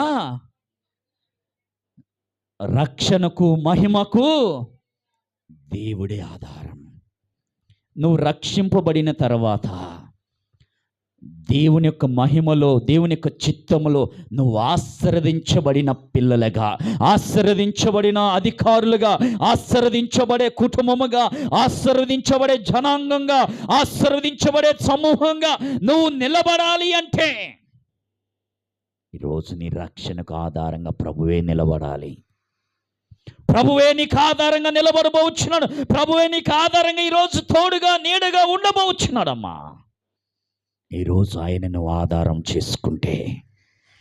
రక్షణకు మహిమకు దేవుడే ఆధారం. నువ్వు రక్షింపబడిన తర్వాత దేవుని యొక్క మహిమలో, దేవుని యొక్క చిత్తములో నువ్వు ఆశీర్వదించబడిన పిల్లలుగా, ఆశీర్వదించబడిన అధికారులుగా, ఆశీర్వదించబడే కుటుంబముగా, ఆశీర్వదించబడే జనాంగంగా, ఆశీర్వదించబడే సమూహంగా నువ్వు నిలబడాలి అంటే ఈరోజు నీ రక్షణకు ఆధారంగా ప్రభువే నిలబడాలి. ప్రభువే నీకు ఆధారంగా నిలబడబోచున్నాడు. ప్రభువే నీకు ఆధారంగా ఈరోజు తోడుగా నీడగా ఉండబోచున్నాడమ్మా. ఈరోజు ఆయనను ఆధారం చేసుకుంటే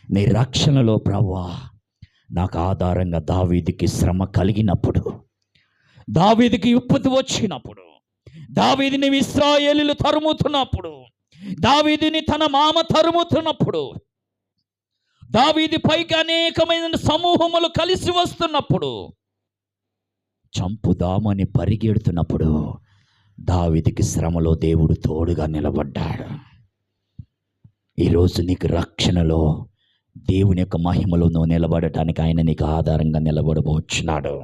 నీ రక్షణలో, ప్రభువా నాకు ఆధారంగా దావీదుకి శ్రమ కలిగినప్పుడు, దావీదుకి విపత్తు వచ్చినప్పుడు, దావీదుని ఇశ్రాయేలీయులు తరుముతున్నప్పుడు, దావీదుని తన మామ తరుముతున్నప్పుడు, దావీదు పైకి అనేకమైన సమూహములు కలిసి వస్తున్నప్పుడు, చంపుదామని పరిగెడుతున్నప్పుడు దావీదుకి శ్రమలో దేవుడు తోడుగా నిలబడ్డాడు. ఈరోజు నీకు రక్షణలో, దేవుని యొక్క మహిమలో నువ్వు నిలబడటానికి ఆయన నీకు ఆధారంగా నిలబడబోచున్నాడు.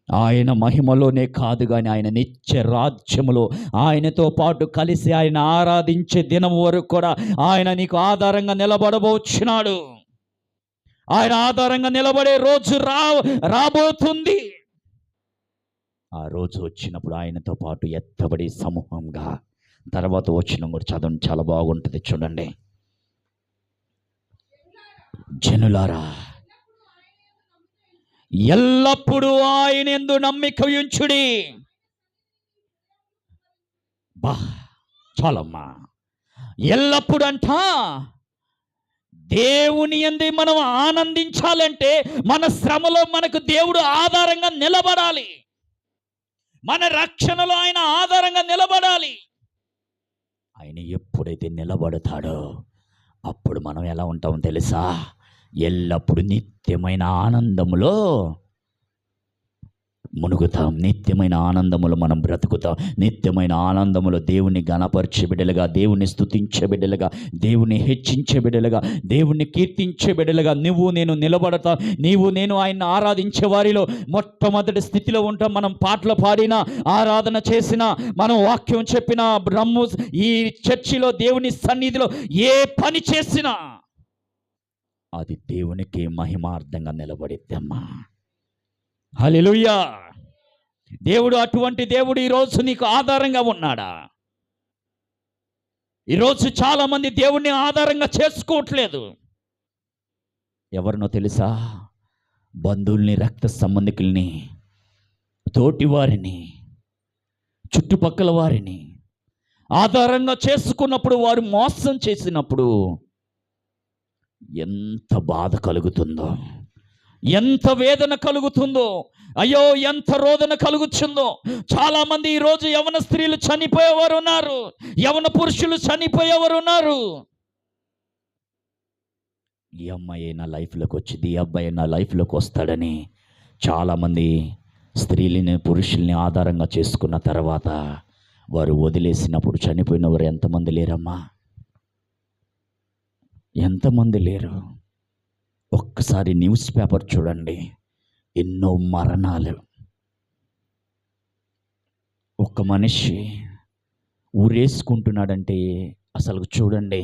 ఆయన మహిమలోనే కాదు కానీ ఆయన నిత్య రాజ్యములో ఆయనతో పాటు కలిసి ఆయన ఆరాధించే దినం వరకు కూడా ఆయన నీకు ఆధారంగా నిలబడబోచున్నాడు. ఆయన ఆధారంగా నిలబడే రోజు రాబోతుంది. ఆ రోజు వచ్చినప్పుడు ఆయనతో పాటు ఎత్తబడి సమూహంగా, తర్వాత వచ్చిన కూడా చదవండి, చాలా బాగుంటుంది చూడండి. జనులారా, ఎల్లప్పుడూ ఆయన యందు నమ్మిక ఉంచుడి. బా చాలమ్మా. ఎల్లప్పుడు అంట దేవుని యందు మనం ఆనందించాలంటే మన శ్రమలో మనకు దేవుడు ఆధారంగా నిలబడాలి. మన రక్షణలో ఆయన ఆధారంగా నిలబడాలి. ఆయన ఎప్పుడైతే నిలబడతాడో అప్పుడు మనం ఎలా ఉంటామో తెలుసా? ఎల్లప్పుడు నిత్యమైన ఆనందములో మునుగుతాం. నిత్యమైన ఆనందములో మనం బ్రతుకుతాం. నిత్యమైన ఆనందములో దేవుని గణపరిచే బిడ్డలుగా, దేవుని స్తుతించే బిడ్డలుగా, దేవుని హెచ్చించే బిడ్డలుగా, దేవుని కీర్తించే బిడ్డలుగా నువ్వు నేను నిలబడతా. నీవు నేను ఆయన్ని ఆరాధించే వారిలో మొట్టమొదటి స్థితిలో ఉంటాం. మనం పాటలు పాడినా, ఆరాధన చేసినా, మనం వాక్యం చెప్పినా, బ్రహ్మ ఈ చర్చిలో దేవుని సన్నిధిలో ఏ పని చేసినా అది దేవునికి మహిమార్థంగా నిలబడిద్దమ్మా. హల్లెలూయా. దేవుడు అటువంటి దేవుడు ఈరోజు నీకు ఆధారంగా ఉన్నాడా? ఈరోజు చాలామంది దేవుణ్ణి ఆధారంగా చేసుకోవట్లేదు. ఎవరినో తెలుసా? బంధువుల్ని, రక్త సంబంధికుల్ని, తోటి వారిని, చుట్టుపక్కల వారిని ఆధారంగా చేసుకున్నప్పుడు, వారు మోసం చేసినప్పుడు ఎంత బాధ కలుగుతుందో, ఎంత వేదన కలుగుతుందో, అయ్యో ఎంత రోదన కలుగుతుందో. చాలామంది ఈరోజు యవన స్త్రీలు చనిపోయేవారు ఉన్నారు, యవన పురుషులు చనిపోయేవారు ఉన్నారు. ఈ అమ్మాయి నా లైఫ్లోకి వచ్చింది, ఈ అబ్బాయి నా లైఫ్లోకి వస్తాడని చాలామంది స్త్రీలని, పురుషుల్ని ఆధారంగా చేసుకున్న తర్వాత వారు వదిలేసినప్పుడు చనిపోయిన వారు ఎంతమంది లేరమ్మా? ఎంతమంది లేరు? ఒక్కసారి న్యూస్ పేపర్ చూడండి, ఎన్నో మరణాలు. ఒక్క మనిషి ఊరేసుకుంటున్నాడంటే అసలు చూడండి,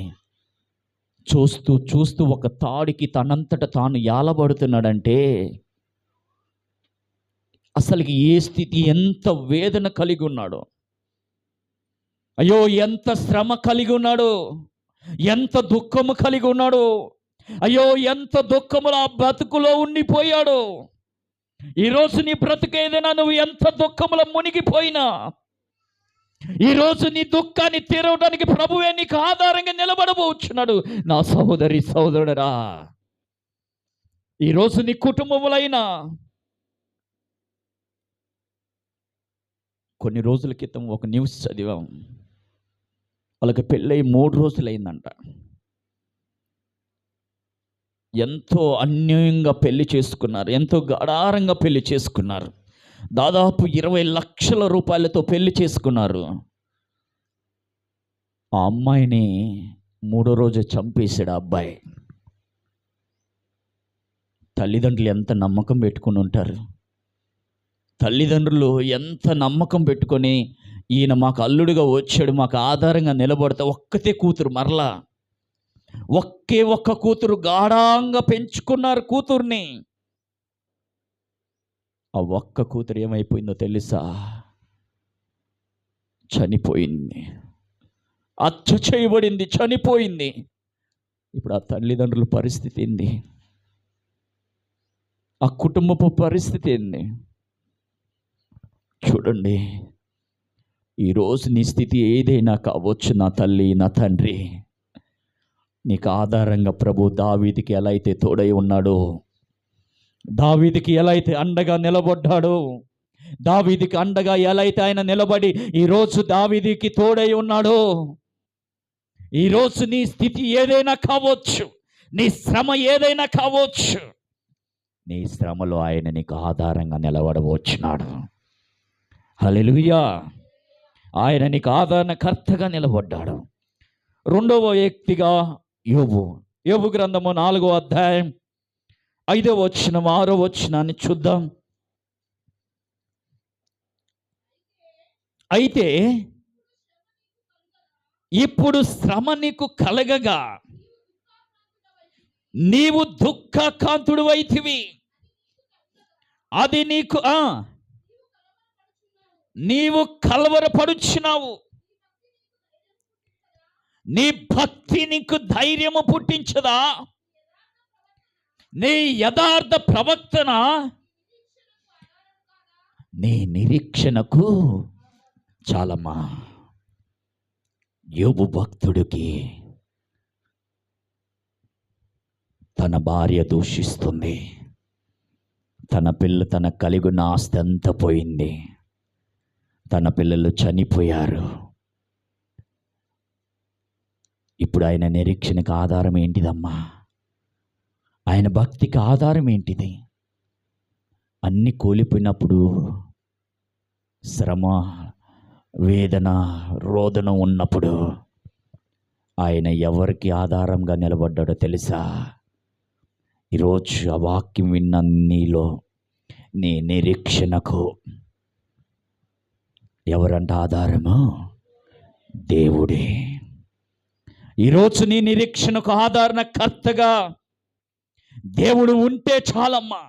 చూస్తూ చూస్తూ ఒక తాడికి తనంతట తాను యాలబడుతున్నాడంటే అసలుకి ఏ స్థితి, ఎంత వేదన కలిగి ఉన్నాడో, అయ్యో ఎంత శ్రమ కలిగి ఉన్నాడు, ఎంత దుఃఖము కలిగి ఉన్నాడు, అయ్యో ఎంత దుఃఖములు ఆ బ్రతుకులో ఉండిపోయాడు. ఈరోజు నీ బ్రతుకు ఏదైనా, నువ్వు ఎంత దుఃఖములో మునిగిపోయినా, ఈరోజు నీ దుఃఖాన్ని తీరవడానికి ప్రభువే నీకు ఆధారంగా నిలబడబోచున్నాడు. నా సహోదరి, సహోదరుడా, ఈరోజు నీ కుటుంబములైనా, కొన్ని రోజుల క్రితం ఒక న్యూస్ చదివాం, వాళ్ళకి పెళ్ళై 3 రోజులైందంట. ఎంతో అన్యాయంగా పెళ్లి చేసుకున్నారు, ఎంతో గాఢారంగా పెళ్లి చేసుకున్నారు. దాదాపు 20 లక్షల రూపాయలతో పెళ్లి చేసుకున్నారు. ఆ అమ్మాయిని 3వ రోజు చంపేశాడు ఆ అబ్బాయి. తల్లిదండ్రులు ఎంత నమ్మకం పెట్టుకుని ఉంటారు? తల్లిదండ్రులు ఎంత నమ్మకం పెట్టుకొని, ఈయన మాకు అల్లుడుగా వచ్చాడు, మాకు ఆధారంగా నిలబడతా. ఒక్కతే కూతురు, మరలా ఒక్క కూతురు, గాఢంగా పెంచుకున్నారు కూతుర్ని. ఆ ఒక్క కూతురు ఏమైపోయిందో తెలుసా? చనిపోయింది, హత్య చేయబడింది, చనిపోయింది. ఇప్పుడు ఆ తల్లిదండ్రుల పరిస్థితి ఏంది? ఆ కుటుంబపు పరిస్థితి ఏంది? చూడండి, ఈరోజు నీ స్థితి ఏదైనా కావచ్చు నా తల్లి, నా తండ్రి, నీకు ఆధారంగా ప్రభు దావీదుకి ఎలా అయితే తోడై ఉన్నాడో, దావీదుకి ఎలా అయితే అండగా నిలబడ్డాడో, దావీదుకి అండగా ఎలా అయితే ఆయన నిలబడి ఈరోజు దావీదుకి తోడై ఉన్నాడో, ఈరోజు నీ స్థితి ఏదైనా కావచ్చు, నీ శ్రమ ఏదైనా కావచ్చు, నీ శ్రమలో ఆయన నీకు ఆధారంగా నిలబడవచ్చున్నాడు. హల్లెలూయా! ఆయన నీకు ఆదరణకర్తగా నిలబడ్డాడు. రెండవ వ్యక్తిగా యోబు గ్రంథము 4వ అధ్యాయం 5వ వచనం 6వ వచనాన్ని చూద్దాం. అయితే ఇప్పుడు శ్రమ నీకు కలగగా నీవు దుఃఖకాంతుడు అయితివి, అది నీకు నీవు కలవరపడుచున్నావు. నీ భక్తి నీకు ధైర్యము పుట్టించదా? నీ యథార్థ ప్రవర్తన నీ నిరీక్షణకు చాలమ్మా. యోబు భక్తుడికి తన భార్య దూషిస్తుంది, తన కలిగి ఉన్న ఆస్తి అంతా పోయింది, తన పిల్లలు చనిపోయారు. ఇప్పుడు ఆయన నిరీక్షణకు ఆధారం ఏంటిదమ్మా? ఆయన భక్తికి ఆధారం ఏంటిది? అన్నీ కోల్పోయినప్పుడు శ్రమ, వేదన, రోదన ఉన్నప్పుడు ఆయన ఎవరికి ఆధారంగా నిలబడ్డాడో తెలుసా? ఈరోజు ఆ వాక్యం విన్న నీలో నీ నిరీక్షణకు ఎవరంట ఆధారము? దేవుడే. ఈరోజు నీ నిరీక్షణకు ఆధారణకర్తగా దేవుడు ఉంటే చాలమ్మా.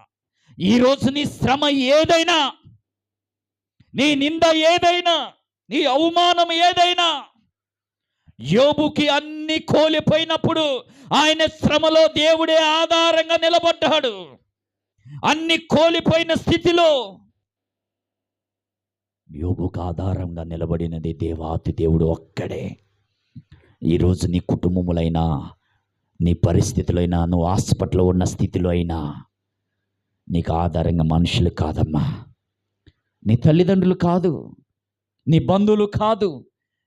ఈరోజు నీ శ్రమ ఏదైనా, నీ నింద ఏదైనా, నీ అవమానం ఏదైనా, యోబుకి అన్ని కోల్పోయినప్పుడు ఆయన శ్రమలో దేవుడే ఆధారంగా నిలబడ్డాడు. అన్ని కోల్పోయిన స్థితిలో యోబుకు ఆధారంగా నిలబడినది దేవాతి దేవుడు ఒక్కడే. ఈరోజు నీ కుటుంబములైనా, నీ పరిస్థితులైనా, నువ్వు హాస్పిటల్లో ఉన్న స్థితిలో అయినా నీకు ఆధారంగా మనుషులు కాదమ్మా. నీ తల్లిదండ్రులు కాదు, నీ బంధువులు కాదు,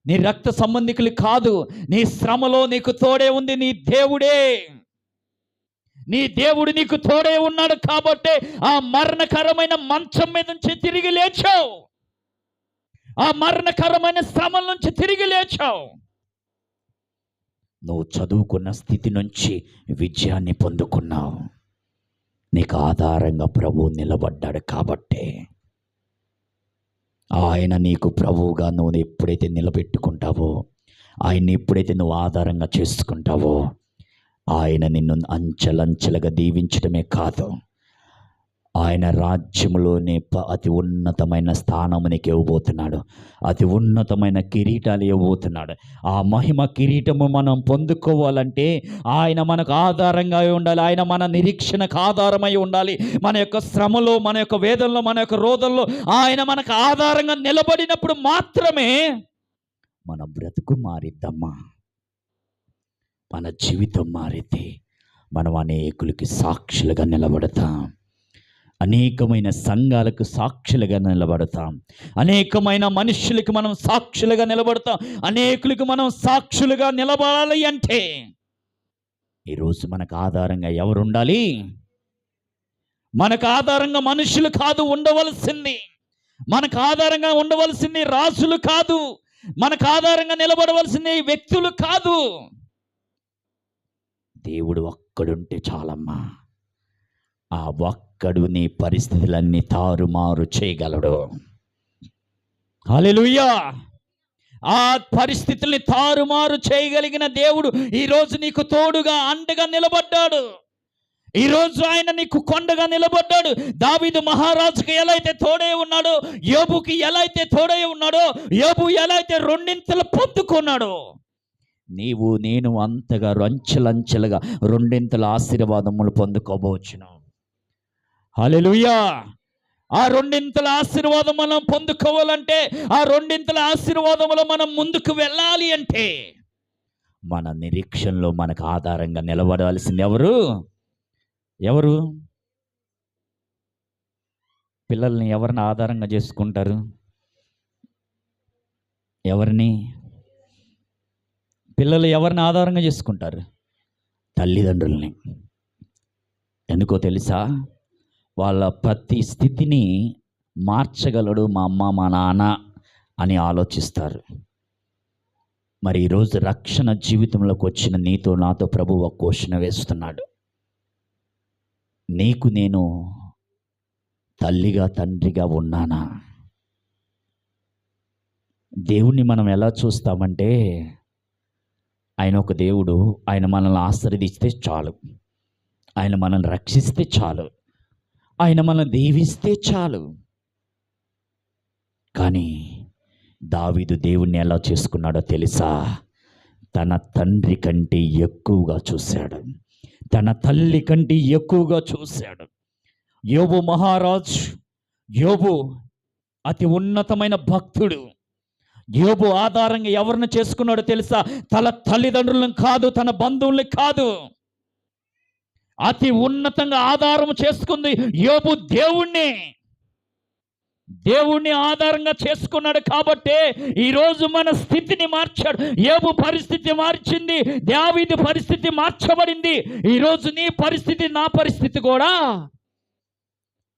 నీ రక్త సంబంధికులు కాదు. నీ శ్రమలో నీకు తోడే ఉంది నీ దేవుడే. నీ దేవుడు నీకు తోడే ఉన్నాడు కాబట్టే ఆ మరణకరమైన మంచం మీద నుంచి తిరిగి లేచావు. ఆ మరణకరమైన శ్రమల నుంచి తిరిగి లేచావు. నువ్వు చదువుకున్న స్థితి నుంచి విజయాన్ని పొందుకున్నావు. నీకు ఆధారంగా ప్రభువు నిలబడ్డాడు కాబట్టే. ఆయన నీకు ప్రభువుగా నువ్వు ఎప్పుడైతే నిలబెట్టుకుంటావో, ఆయన్ని ఎప్పుడైతే నువ్వు ఆధారంగా చేసుకుంటావో, ఆయన నిన్ను అంచెలంచెలుగా దీవించడమే కాదు, ఆయన రాజ్యంలోనే అతి ఉన్నతమైన స్థానము నీకు ఇవ్వబోతున్నాడు. అతి ఉన్నతమైన కిరీటాలు ఇవ్వబోతున్నాడు. ఆ మహిమ కిరీటము మనం పొందుకోవాలంటే ఆయన మనకు ఆధారంగా ఉండాలి. ఆయన మన నిరీక్షణకు ఆధారమై ఉండాలి. మన యొక్క శ్రమలో, మన యొక్క వేదనలో, మన యొక్క రోదనలో ఆయన మనకు ఆధారంగా నిలబడినప్పుడు మాత్రమే మన బ్రతుకు మారిద్దమ్మా. మన జీవితం మారితే మనం అనేకులకి సాక్షులుగా నిలబడతాం. అనేకమైన సంఘాలకు సాక్షులుగా నిలబడతాం. అనేకమైన మనుషులకి మనం సాక్షులుగా నిలబడతాం. అనేకులకు మనం సాక్షులుగా నిలబడాలి అంటే ఈరోజు మనకు ఆధారంగా ఎవరు ఉండాలి? మనకు ఆధారంగా మనుషులు కాదు ఉండవలసింది. మనకు ఆధారంగా ఉండవలసింది రాజులు కాదు. మనకు ఆధారంగా నిలబడవలసింది వ్యక్తులు కాదు. దేవుడు ఒక్కడుంటే చాలమ్మా. ఆ ఒక్కడు నీ పరిస్థితులన్నీ తారుమారు చేయగలడు. హల్లెలూయా. ఆ పరిస్థితుల్ని తారుమారు చేయగలిగిన దేవుడు ఈరోజు నీకు తోడుగా అండగా నిలబడ్డాడు. ఈరోజు ఆయన నీకు కొండగా నిలబడ్డాడు. దావీదు మహారాజుకి ఎలా అయితే తోడే ఉన్నాడో, యోబుకి ఎలా అయితే తోడే ఉన్నాడో, యోబు ఎలా అయితే రెండింతలు పొందుకున్నాడో, నీవు నేను అంతగా అంచెలంచెలుగా రెండింతల ఆశీర్వాదములు పొందుకోబోచును. హల్లెలూయా. ఆ రెండింతల ఆశీర్వాదం మనం పొందుకోవాలంటే, ఆ రెండింతల ఆశీర్వాదములో మనం ముందుకు వెళ్ళాలి అంటే మన నిరీక్షణలో మనకు ఆధారంగా నిలబడాల్సింది ఎవరు? పిల్లల్ని ఎవరిని ఆధారంగా చేసుకుంటారు? పిల్లలు ఎవరిని ఆధారంగా చేసుకుంటారు? తల్లిదండ్రుల్ని. ఎందుకో తెలుసా? వాళ్ళ ప్రతి స్థితిని మార్చగలడు మా అమ్మ మా నాన్న అని ఆలోచిస్తారు. మరి ఈరోజు రక్షణ జీవితంలోకి వచ్చిన నీతో నాతో ప్రభువు ఒక క్వశ్చన్ వేస్తున్నాడు. నీకు నేను తల్లిగా తండ్రిగా ఉన్నానా? దేవుణ్ణి మనం ఎలా చూస్తామంటే, ఆయన ఒక దేవుడు. ఆయన మనల్ని ఆశీర్వదిస్తే చాలు, ఆయన మనల్ని రక్షిస్తే చాలు, ఆయన మనల్ని దీవిస్తే చాలు. కానీ దావీదు దేవుణ్ణి ఎలా చేసుకున్నాడో తెలుసా? తన తండ్రి కంటే ఎక్కువగా చూశాడు, తన తల్లి కంటే ఎక్కువగా చూశాడు. యోబు మహారాజు, యోబు అతి ఉన్నతమైన భక్తుడు. యోబు ఆధారంగా ఎవరిని చేసుకున్నాడో తెలుసా? తన తల్లిదండ్రులను కాదు, తన బంధువుల్ని కాదు. అతి ఉన్నతంగా ఆధారం చేసుకుంది యోబు దేవుణ్ణి ఆధారంగా చేసుకున్నాడు. కాబట్టే ఈరోజు మన స్థితిని మార్చాడు. యోబు పరిస్థితి మార్చింది, దావీదు పరిస్థితి మార్చబడింది. ఈరోజు నీ పరిస్థితి, నా పరిస్థితి కూడా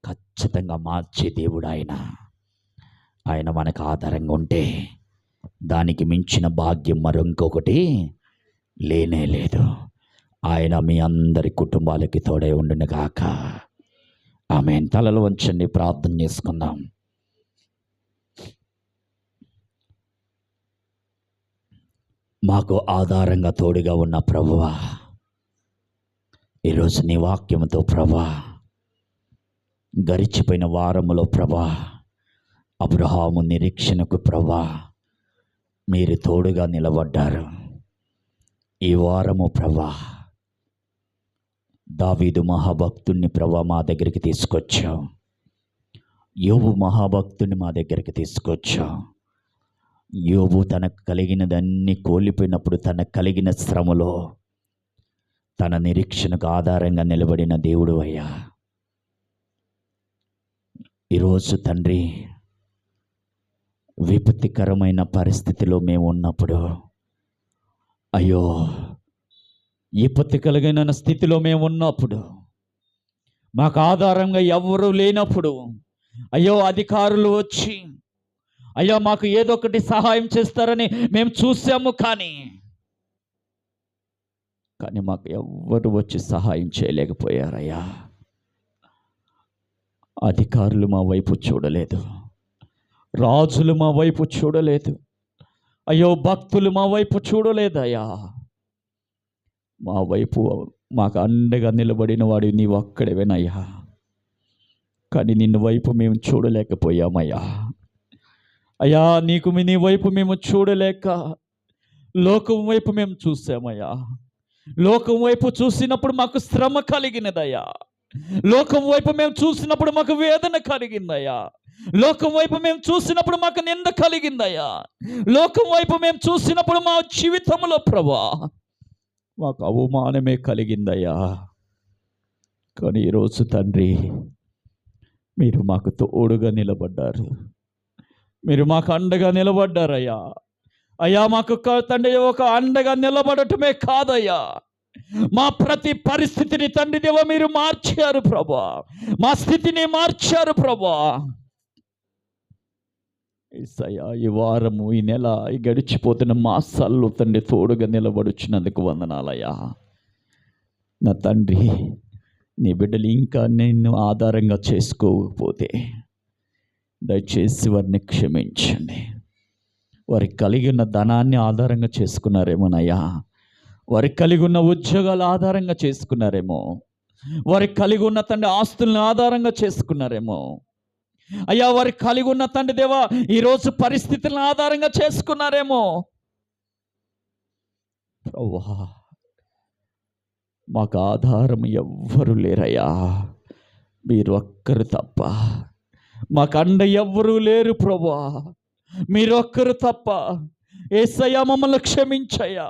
ఖచ్చితంగా మార్చే దేవుడు ఆయన మనకు ఆధారంగా ఉంటే దానికి మించిన భాగ్యం మరొకటి లేనే లేదు. ఆయన మీ అందరి కుటుంబాలకి తోడై ఉండును గాక. ఆమేన్. తలలు వంచండి, ప్రార్థన చేసుకుందాం. మాకు ఆధారంగా తోడుగా ఉన్న ప్రభువా, ఈరోజు నీ వాక్యముతో ప్రభా, గడిచిపోయిన వారములో ప్రభా, అబ్రహాము నిరీక్షణకు ప్రభా మీరు తోడుగా నిలబడ్డారు. ఈ వారము ప్రభా దావీదు మహాభక్తుణ్ణి ప్రభా మా దగ్గరికి తీసుకొచ్చావు. యోబు మహాభక్తుని మా దగ్గరికి తీసుకొచ్చావు. యోబు తనకు కలిగినదన్నీ కోల్పోయినప్పుడు తనకు కలిగిన శ్రమలో తన నిరీక్షణకు ఆధారంగా నిలబడిన దేవుడు అయ్యా. ఈరోజు తండ్రి, విపత్తికరమైన పరిస్థితిలో మేము ఉన్నప్పుడు, అయ్యో విపత్తి కలిగిన స్థితిలో మేము ఉన్నప్పుడు, మాకు ఆధారంగా ఎవరూ లేనప్పుడు, అయ్యో అధికారులు వచ్చి అయ్యో మాకు ఏదో ఒకటి సహాయం చేస్తారని మేము చూసాము, కానీ మాకు ఎవ్వరు వచ్చి సహాయం చేయలేకపోయారయ్యా. అధికారులు మా వైపు చూడలేదు, రాజులు మా వైపు చూడలేదు, అయ్యో భక్తులు మా వైపు చూడలేదయ్యా. మా వైపు మాకు అండగా నిలబడిన వాడు నీవు ఒక్కడేవేనయ్యా. కానీ నిన్ను వైపు మేము చూడలేకపోయామయ్యా. అయ్యా నీ వైపు మేము చూడలేక లోకం వైపు మేము చూసామయ్యా. లోకం వైపు చూసినప్పుడు మాకు శ్రమ కలిగినదయ్యా. లోకం వైపు మేము చూసినప్పుడు మాకు వేదన కలిగిందయ్యా. లోకం వైపు మేము చూసినప్పుడు మాకు నింద కలిగిందయ్యా. లోకం వైపు మేము చూసినప్పుడు మా జీవితంలో ప్రభా మాకు అవమానమే కలిగిందయ్యా. కానీ ఈరోజు తండ్రి, మీరు మాకు తోడుగా నిలబడ్డారు, మీరు మాకు అండగా నిలబడ్డారయ్యా. అయ్యా మాకు తండ్రి ఒక అండగా నిలబడటమే కాదయ్యా, మా ప్రతి పరిస్థితిని తండ్రి దేవ మీరు మార్చారు ప్రభా. మా స్థితిని మార్చారు ప్రభా. యేసయ్యా ఈ వారము, ఈ నెల, ఈ గడిచిపోతున్న మాసాల్లో తండ్రి తోడుగా నిలబడుచున్నందుకు వందనాలయ్యా. నా తండ్రి, నీ బిడ్డలు ఇంకా నిన్ను ఆధారంగా చేసుకోకపోతే దయచేసి వారిని క్షమించండి. వారికి కలిగి ఉన్న ధనాన్ని ఆధారంగా చేసుకున్నారేమోనయ్యా. వారికి కలిగి ఉన్న ఉద్యోగాలు ఆధారంగా చేసుకున్నారేమో. వారికి కలిగి ఉన్న తండ్రి ఆస్తులను ఆధారంగా చేసుకున్నారేమో. అయ్యా వారికి కలిగి ఉన్న తండ్రి దేవా ఈరోజు పరిస్థితులను ఆధారంగా చేసుకున్నారేమో. ప్రభువా మాకు ఆధారం ఎవ్వరు లేరయ్యా, మీరు ఒక్కరు తప్ప. మాకు అండ ఎవ్వరూ లేరు ప్రభువా, మీరు ఒక్కరు తప్ప. యేసయ్యా మమ్మల్ని క్షమించయ్యా.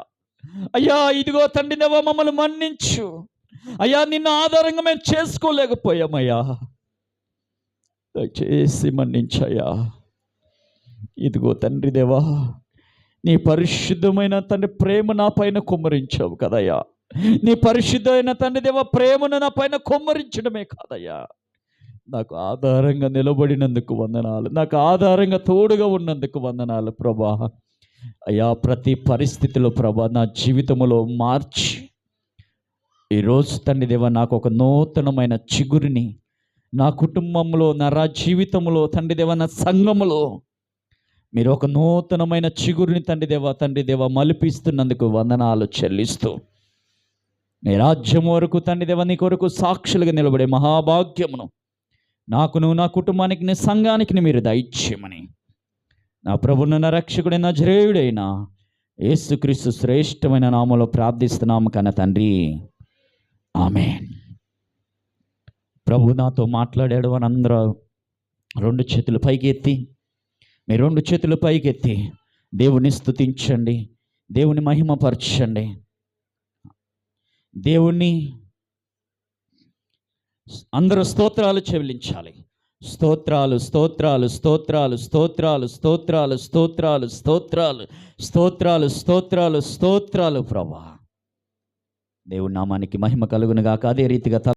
అయ్యా ఇదిగో తండ్రి దేవా మమ్మల్ని మన్నించు అయ్యా. నిన్ను ఆధారంగా మేము చేసుకోలేకపోయామయ్యా, దయచేసి మన్నించయ్యా. ఇదిగో తండ్రి దేవా నీ పరిశుద్ధమైన తండ్రి ప్రేమ నా పైన కుమ్మరించావు కదయ్యా. నీ పరిశుద్ధమైన తండ్రి దేవా ప్రేమను నా పైన కుమ్మరించడమే కాదయ్యా, నాకు ఆధారంగా నిలబడినందుకు వందనాలు, నాకు ఆధారంగా తోడుగా ఉన్నందుకు వందనాలు ప్రభా. అయ్యా ప్రతి పరిస్థితిలో ప్రభా నా జీవితంలో మార్చి ఈరోజు తండ్రి దేవా నాకు ఒక నూతనమైన చిగురిని నా కుటుంబంలో, నా జీవితంలో తండ్రి దేవా, నా సంఘములో మీరు ఒక నూతనమైన చిగురిని తండ్రి దేవా మలిపిస్తున్నందుకు వందనాలు చెల్లిస్తూ, నీ రాజ్యం వరకు తండ్రి దేవా నీ కొరకు సాక్షులుగా నిలబడే మహాభాగ్యమును నాకును, నా కుటుంబానికి, నీ సంఘానికి మీరు దయచేయమని నా ప్రభువును, నా రక్షకుడైన నజరేయుడైన యేసుక్రీస్తు శ్రేష్టమైన నామములో ప్రార్థిస్తున్నాము కన్న తండ్రి, ఆమేన్. ప్రభు నాతో మాట్లాడాడు అని అందరూ రెండు చేతులు పైకెత్తి, మీ రెండు చేతులు పైకెత్తి దేవుని స్తుతించండి, దేవుని మహిమపరచండి. దేవుణ్ణి అందరూ స్తోత్రాలు చెల్లించాలి. స్తోత్రాలు స్తోత్రాలు స్తోత్రాలు స్తోత్రాలు స్తోత్రాలు స్తోత్రాలు స్తోత్రాలు స్తోత్రాలు స్తోత్రాలు స్తోత్రాలు ప్రభా. దేవుని నామానికి మహిమ కలుగునుగాక. అదే రీతిగా